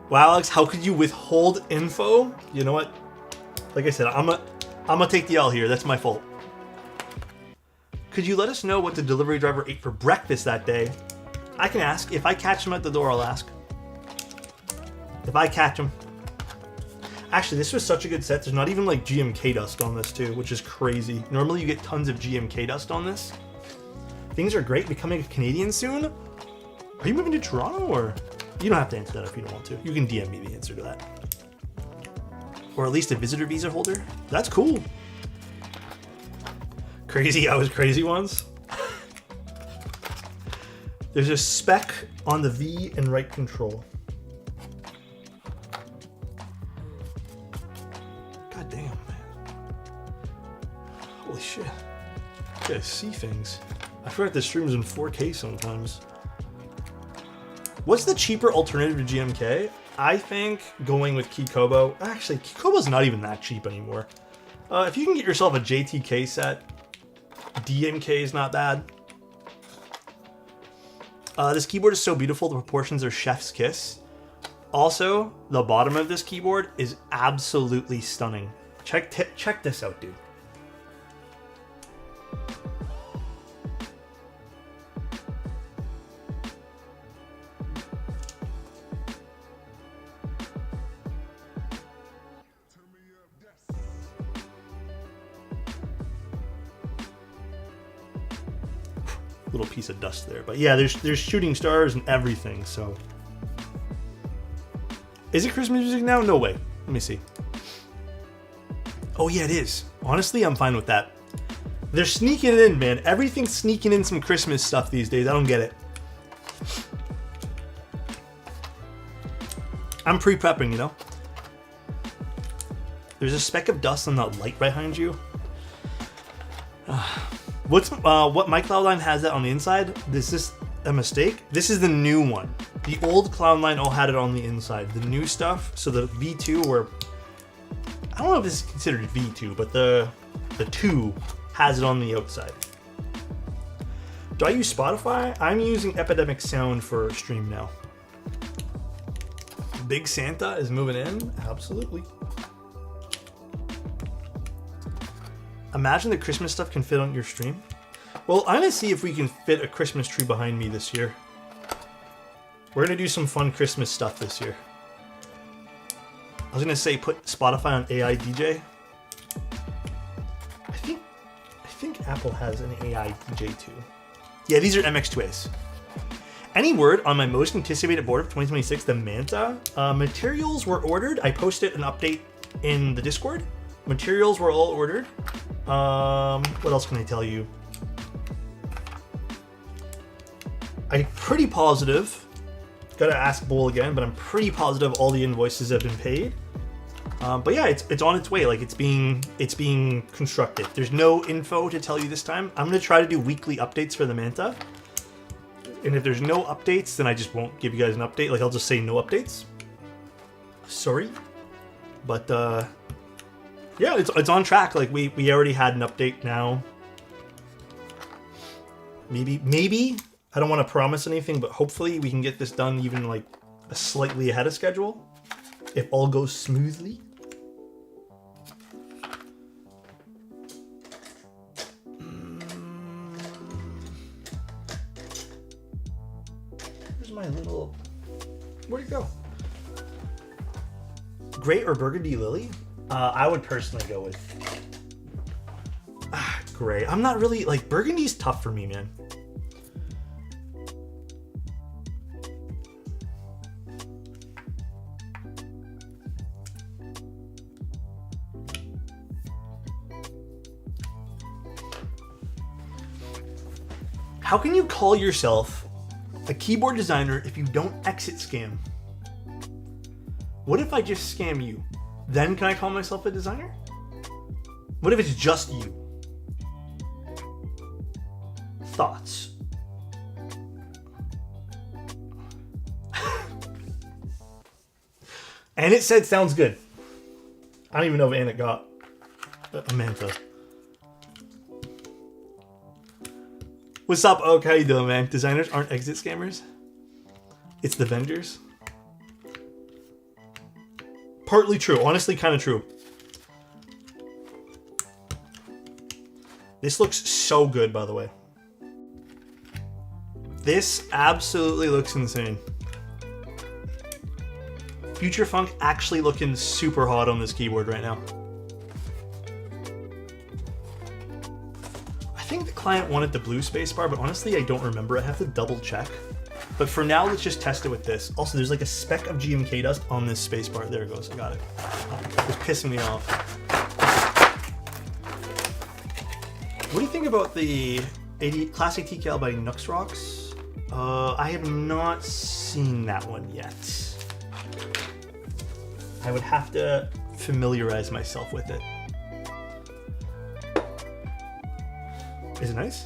Wow, Alex, how could you withhold info? You know what? Like I said, I'm gonna take the L here. That's my fault. Could you let us know what the delivery driver ate for breakfast that day? I can ask. If I catch him at the door, I'll ask. If I catch him. Actually, this was such a good set. There's not even like GMK dust on this too, which is crazy. Normally you get tons of GMK dust on this. Things are great. Becoming a Canadian soon? Are you moving to Toronto or? You don't have to answer that if you don't want to. You can DM me the answer to that. Or at least a visitor visa holder. That's cool. Crazy hours, crazy ones. There's a spec on the V and right control. God damn, man. Holy shit. You guys see things. I forgot the stream's in 4K sometimes. What's the cheaper alternative to GMK? I think going with Keykobo. Actually, Keykobo's not even that cheap anymore. If you can get yourself a JTK set, DMK is not bad. This keyboard is so beautiful. The proportions are chef's kiss. Also, the bottom of this keyboard is absolutely stunning. Check this out, dude. Little piece of dust there, but yeah, there's shooting stars and everything. So, is it Christmas music now? No way. Let me see. Oh yeah, it is. Honestly, I'm fine with that. They're sneaking it in, man. Everything's sneaking in some Christmas stuff these days. I don't get it. I'm pre-prepping, you know? There's a speck of dust on that light behind you. What my Cloudline has that on the inside? Is this a mistake? This is the new one. The old Cloudline all had it on the inside. The new stuff, so the V2, where I don't know if this is considered V2, but the 2 has it on the outside. Do I use Spotify? I'm using Epidemic Sound for stream now. Big Santa is moving in? Absolutely. Imagine the Christmas stuff can fit on your stream. Well, I'm gonna see if we can fit a Christmas tree behind me this year. We're gonna do some fun Christmas stuff this year. I was gonna say put Spotify on AI DJ. I think Apple has an AI DJ too. Yeah, these are MX2As. Any word on my most anticipated board of 2026, the Manta? Materials were ordered. I posted an update in the Discord. Materials were all ordered. What else can I tell you? I'm pretty positive. Gotta ask Bull again, but I'm pretty positive all the invoices have been paid. But yeah, it's on its way. Like it's being constructed. There's no info to tell you this time. I'm gonna try to do weekly updates for the Manta. And if there's no updates, then I just won't give you guys an update. Like I'll just say no updates. Sorry, but yeah, it's on track. Like we already had an update now. Maybe I don't want to promise anything, but hopefully we can get this done even like slightly ahead of schedule if all goes smoothly. Where's my little... Where'd it go? Gray or burgundy lily? I would personally go with gray. I'm not really like burgundy's tough for me, man. How can you call yourself a keyboard designer if you don't exit scam? What if I just scam you? Then can I call myself a designer? What if it's just you? Thoughts? And it said sounds good. I don't even know if Anna got Amanda. What's up, Oak? How you doing, man? Designers aren't exit scammers. It's the vendors. Partly true. Honestly, kind of true. This looks so good, by the way. This absolutely looks insane. Future Funk actually looking super hot on this keyboard right now. I think the client wanted the blue spacebar, but honestly, I don't remember. I have to double check. But for now, let's just test it with this. Also, there's like a speck of GMK dust on this spacebar. There it goes. I got it. It was pissing me off. What do you think about the Classic TKL by Nux Rocks? I have not seen that one yet. I would have to familiarize myself with it. Is it nice?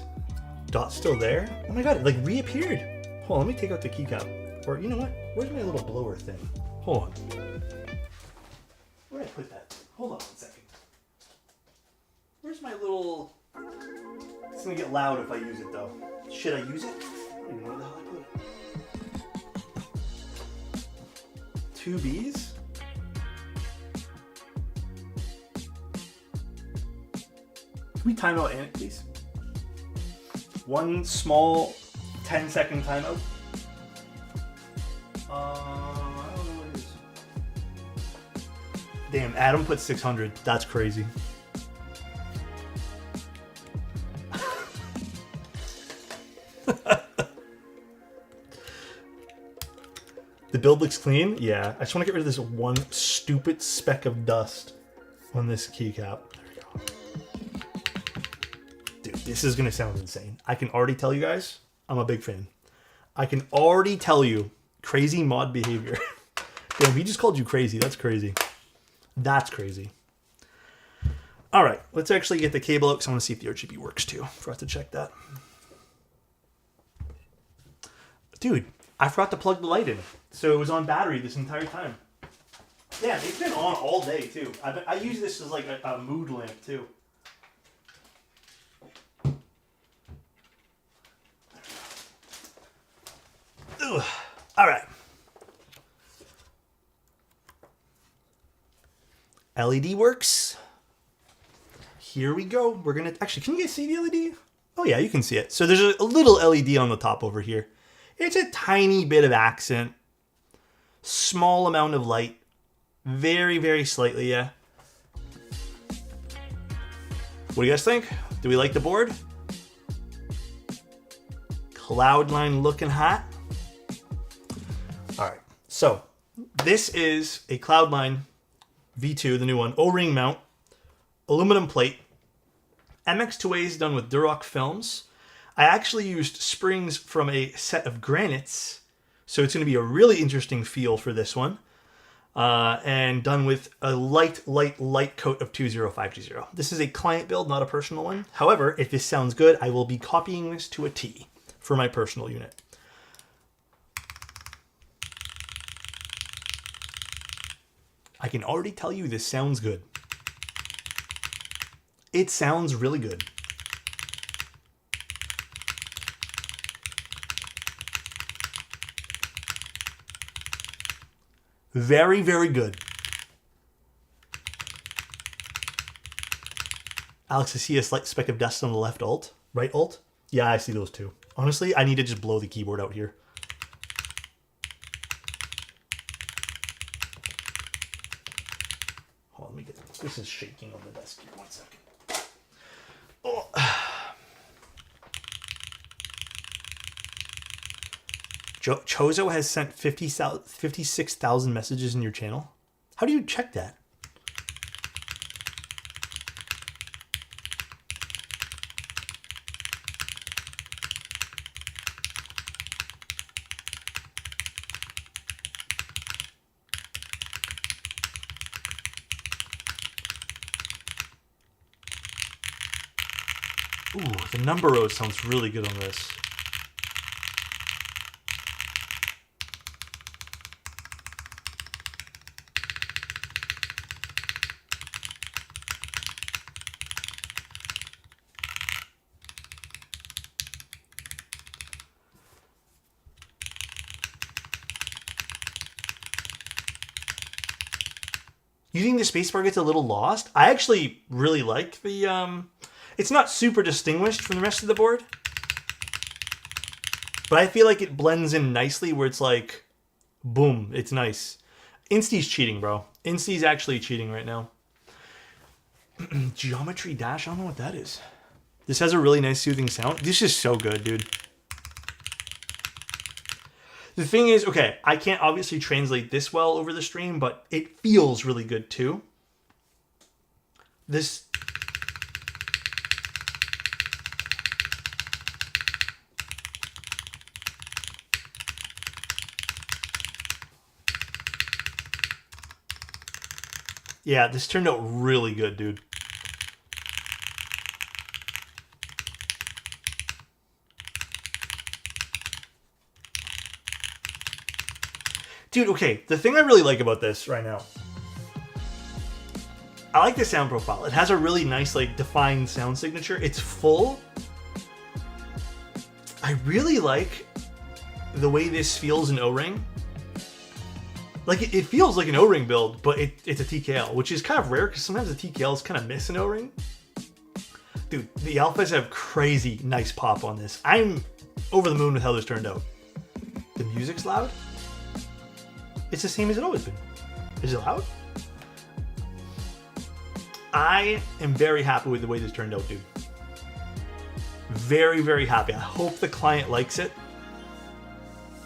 Dot's still there? Oh my god, it like reappeared. Hold on, let me take out the keycap. Or you know what? Where's my little blower thing? Hold on. Where did I put that? Hold on 1 second. Where's my little... It's gonna get loud if I use it though. Should I use it? I don't even know where the hell I put it. 2 Bs? Can we time out Ant, please? One small 10-second timeout. I don't know what it is. Damn, Adam put 600. That's crazy. The build looks clean? Yeah. I just want to get rid of this one stupid speck of dust on this keycap. Dude, this is gonna sound insane. I can already tell you guys, I'm a big fan. I can already tell you, crazy mod behavior. Damn, he just called you crazy. That's crazy. That's crazy. All right, let's actually get the cable out because I want to see if the RGB works too. Forgot to check that. Dude, I forgot to plug the light in, so it was on battery this entire time. Yeah, it's been on all day too. I use this as like a mood lamp too. Ugh. All right. LED works. Here we go. We're gonna actually. Can you guys see the LED? Oh yeah, you can see it. So there's a little LED on the top over here. It's a tiny bit of accent. Small amount of light. Very, very slightly, yeah. What do you guys think? Do we like the board? Cloudline looking hot. All right, so this is a Cloudline V2, the new one, O-ring mount, aluminum plate. MX2A is done with Duroc films. I actually used springs from a set of granites, so it's going to be a really interesting feel for this one. And done with a light coat of 20520. This is a client build, not a personal one. However, if this sounds good, I will be copying this to a T for my personal unit. I can already tell you this sounds good. It sounds really good. Very, very good. Alex, I see a slight speck of dust on the left alt. Right alt? Yeah, I see those too. Honestly, I need to just blow the keyboard out here. Hold on, let me get this. Is shaking on the desk here. 1 second. Oh. Chozo has sent 56,000 messages in your channel. How do you check that? Ooh, the number row sounds really good on this. Using the spacebar gets a little lost. I actually really like the... It's not super distinguished from the rest of the board. But I feel like it blends in nicely where it's like... Boom, it's nice. Insty's cheating, bro. Insty's actually cheating right now. Geometry Dash? I don't know what that is. This has a really nice soothing sound. This is so good, dude. The thing is, okay, I can't obviously translate this well over the stream, but it feels really good too. This... Yeah, this turned out really good, dude. Dude, okay, the thing I really like about this right now, I like the sound profile. It has a really nice, like, defined sound signature. It's full. I really like the way this feels in O-ring. Like, it feels like an O-ring build, but it's a TKL, which is kind of rare because sometimes the TKLs kind of miss an O-ring. Dude, the alphas have crazy nice pop on this. I'm over the moon with how this turned out. The music's loud. It's the same as it always been. Is it loud? I am very happy with the way this turned out, dude. Very, very happy. I hope the client likes it.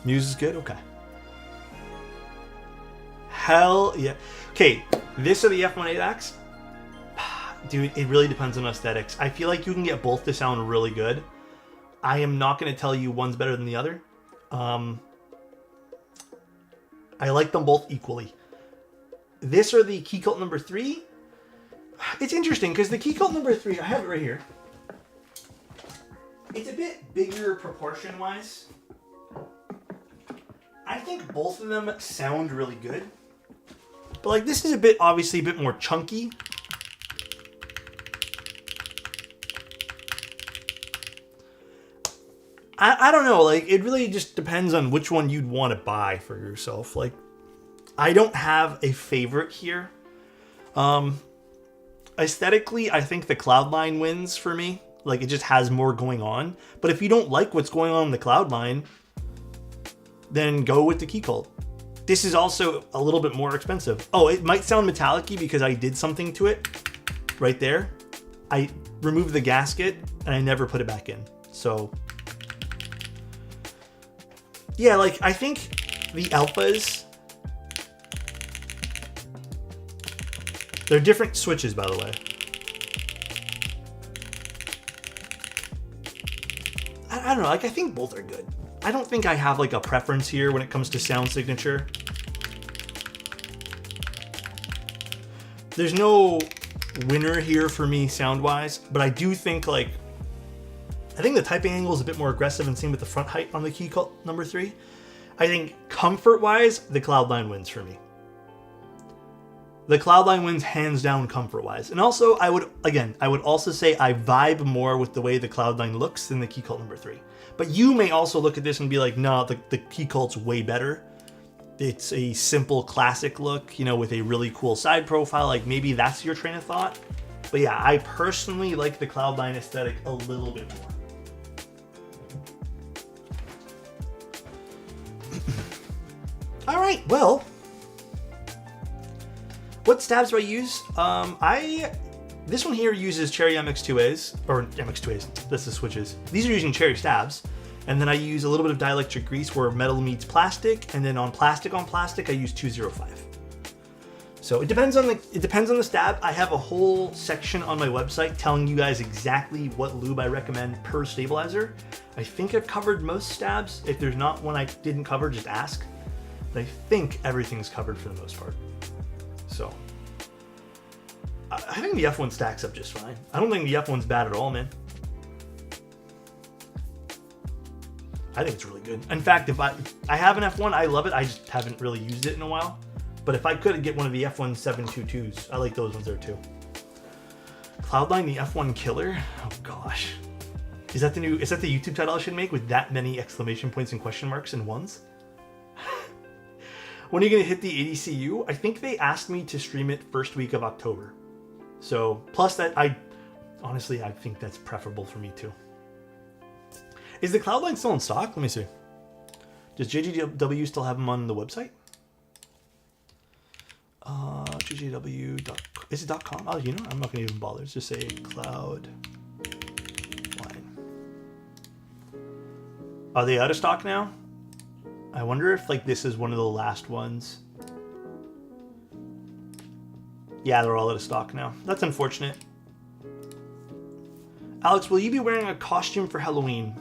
Music's good? Okay. Hell yeah. Okay, this or the F18X? Dude, it really depends on aesthetics. I feel like you can get both to sound really good. I am not going to tell you one's better than the other. I like them both equally. This or the Keycap number 3. It's interesting because the Keycap number 3, I have it right here. It's a bit bigger proportion-wise. I think both of them sound really good. But like this is obviously a bit more chunky. I don't know, like it really just depends on which one you'd want to buy for yourself. Like I don't have a favorite here. Aesthetically, I think the Cloudline wins for me. Like it just has more going on. But if you don't like what's going on in the Cloudline, then go with the Keycap. This is also a little bit more expensive. Oh, it might sound metallic-y because I did something to it right there. I removed the gasket and I never put it back in. So yeah, like I think the alphas, they're different switches, by the way. I don't know, like I think both are good. I don't think I have like a preference here when it comes to sound signature. There's no winner here for me sound-wise, but I do think like I think the typing angle is a bit more aggressive, and same with the front height on the Keycap number 3. I think comfort-wise, the Cloudline wins for me. The Cloudline wins hands down comfort-wise. And also, I would also say I vibe more with the way the Cloudline looks than the Keycap number 3. But you may also look at this and be like, no, the Keycap's way better. It's a simple classic look, you know, with a really cool side profile. Like maybe that's your train of thought. But yeah, I personally like the Cloudline aesthetic a little bit more. All right, well, what stabs do I use? This one here uses Cherry MX2As, or MX2As, that's the switches. These are using Cherry stabs, and then I use a little bit of dielectric grease where metal meets plastic, and then on plastic I use 205. So it depends on the stab. I have a whole section on my website telling you guys exactly what lube I recommend per stabilizer. I think I've covered most stabs. If there's not one I didn't cover, just ask. But I think everything's covered for the most part. So I think the F1 stacks up just fine. I don't think the F1's bad at all, man. I think it's really good. In fact, if I have an F1, I love it. I just haven't really used it in a while. But if I could get one of the F1 722s, I like those ones there too. Cloudline, the F1 killer? Oh gosh. Is that the YouTube title I should make with that many exclamation points and question marks and ones? When are you going to hit the ADCU? I think they asked me to stream it first week of October. So, plus that, honestly, I think that's preferable for me too. Is the Cloudline still in stock? Let me see. Does JGW still have them on the website? JGW. Is it .com? Oh, you know, I'm not going to even bother. Let's just say Cloudline. Are they out of stock now? I wonder if like this is one of the last ones. Yeah, they're all out of stock now. That's unfortunate. Alex, will you be wearing a costume for Halloween?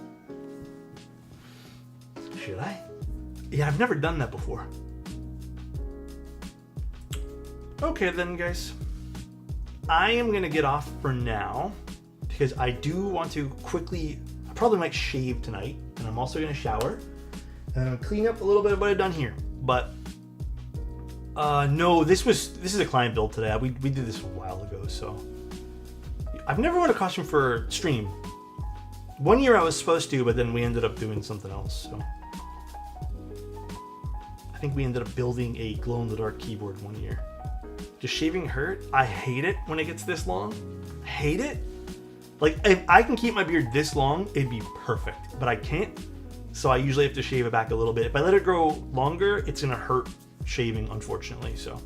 Should I? Yeah, I've never done that before. Okay then, guys. I am going to get off for now because I do want to quickly, I probably might shave tonight, and I'm also going to shower. And I'm gonna clean up a little bit of what I've done here. But no, this is a client build today. We did this a while ago, so I've never worn a costume for stream. One year I was supposed to, but then we ended up doing something else. So I think we ended up building a glow-in-the-dark keyboard one year. Does shaving hurt? I hate it when it gets this long. I hate it. Like if I can keep my beard this long, it'd be perfect, but I can't. So I usually have to shave it back a little bit. If I let it grow longer, it's gonna hurt shaving, unfortunately. So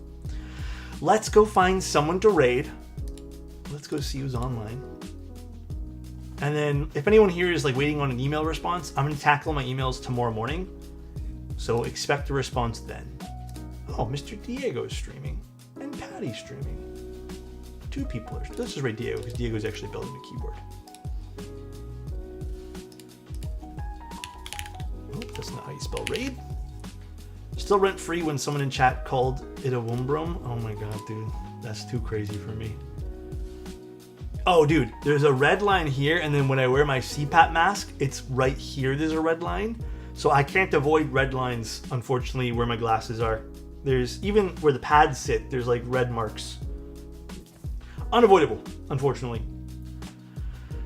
let's go find someone to raid. Let's go see who's online. And then if anyone here is like waiting on an email response, I'm gonna tackle my emails tomorrow morning. So expect a response then. Oh, Mr. Diego is streaming and Patty's streaming. Two people are, let's just raid Diego because Diego's actually building the keyboard. That's not how you spell raid. Still rent free when someone in chat called it a womb broom. Oh my god, dude. That's too crazy for me. Oh, dude, there's a red line here, and then when I wear my CPAP mask, it's right here. There's a red line. So I can't avoid red lines, unfortunately, where my glasses are. There's, even where the pads sit, there's like red marks. Unavoidable, unfortunately.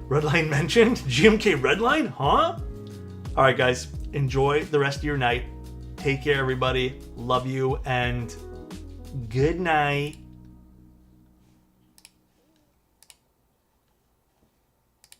Red line mentioned? GMK red line? Huh? Alright, guys, enjoy the rest of your night. Take care, everybody. Love you, and good night.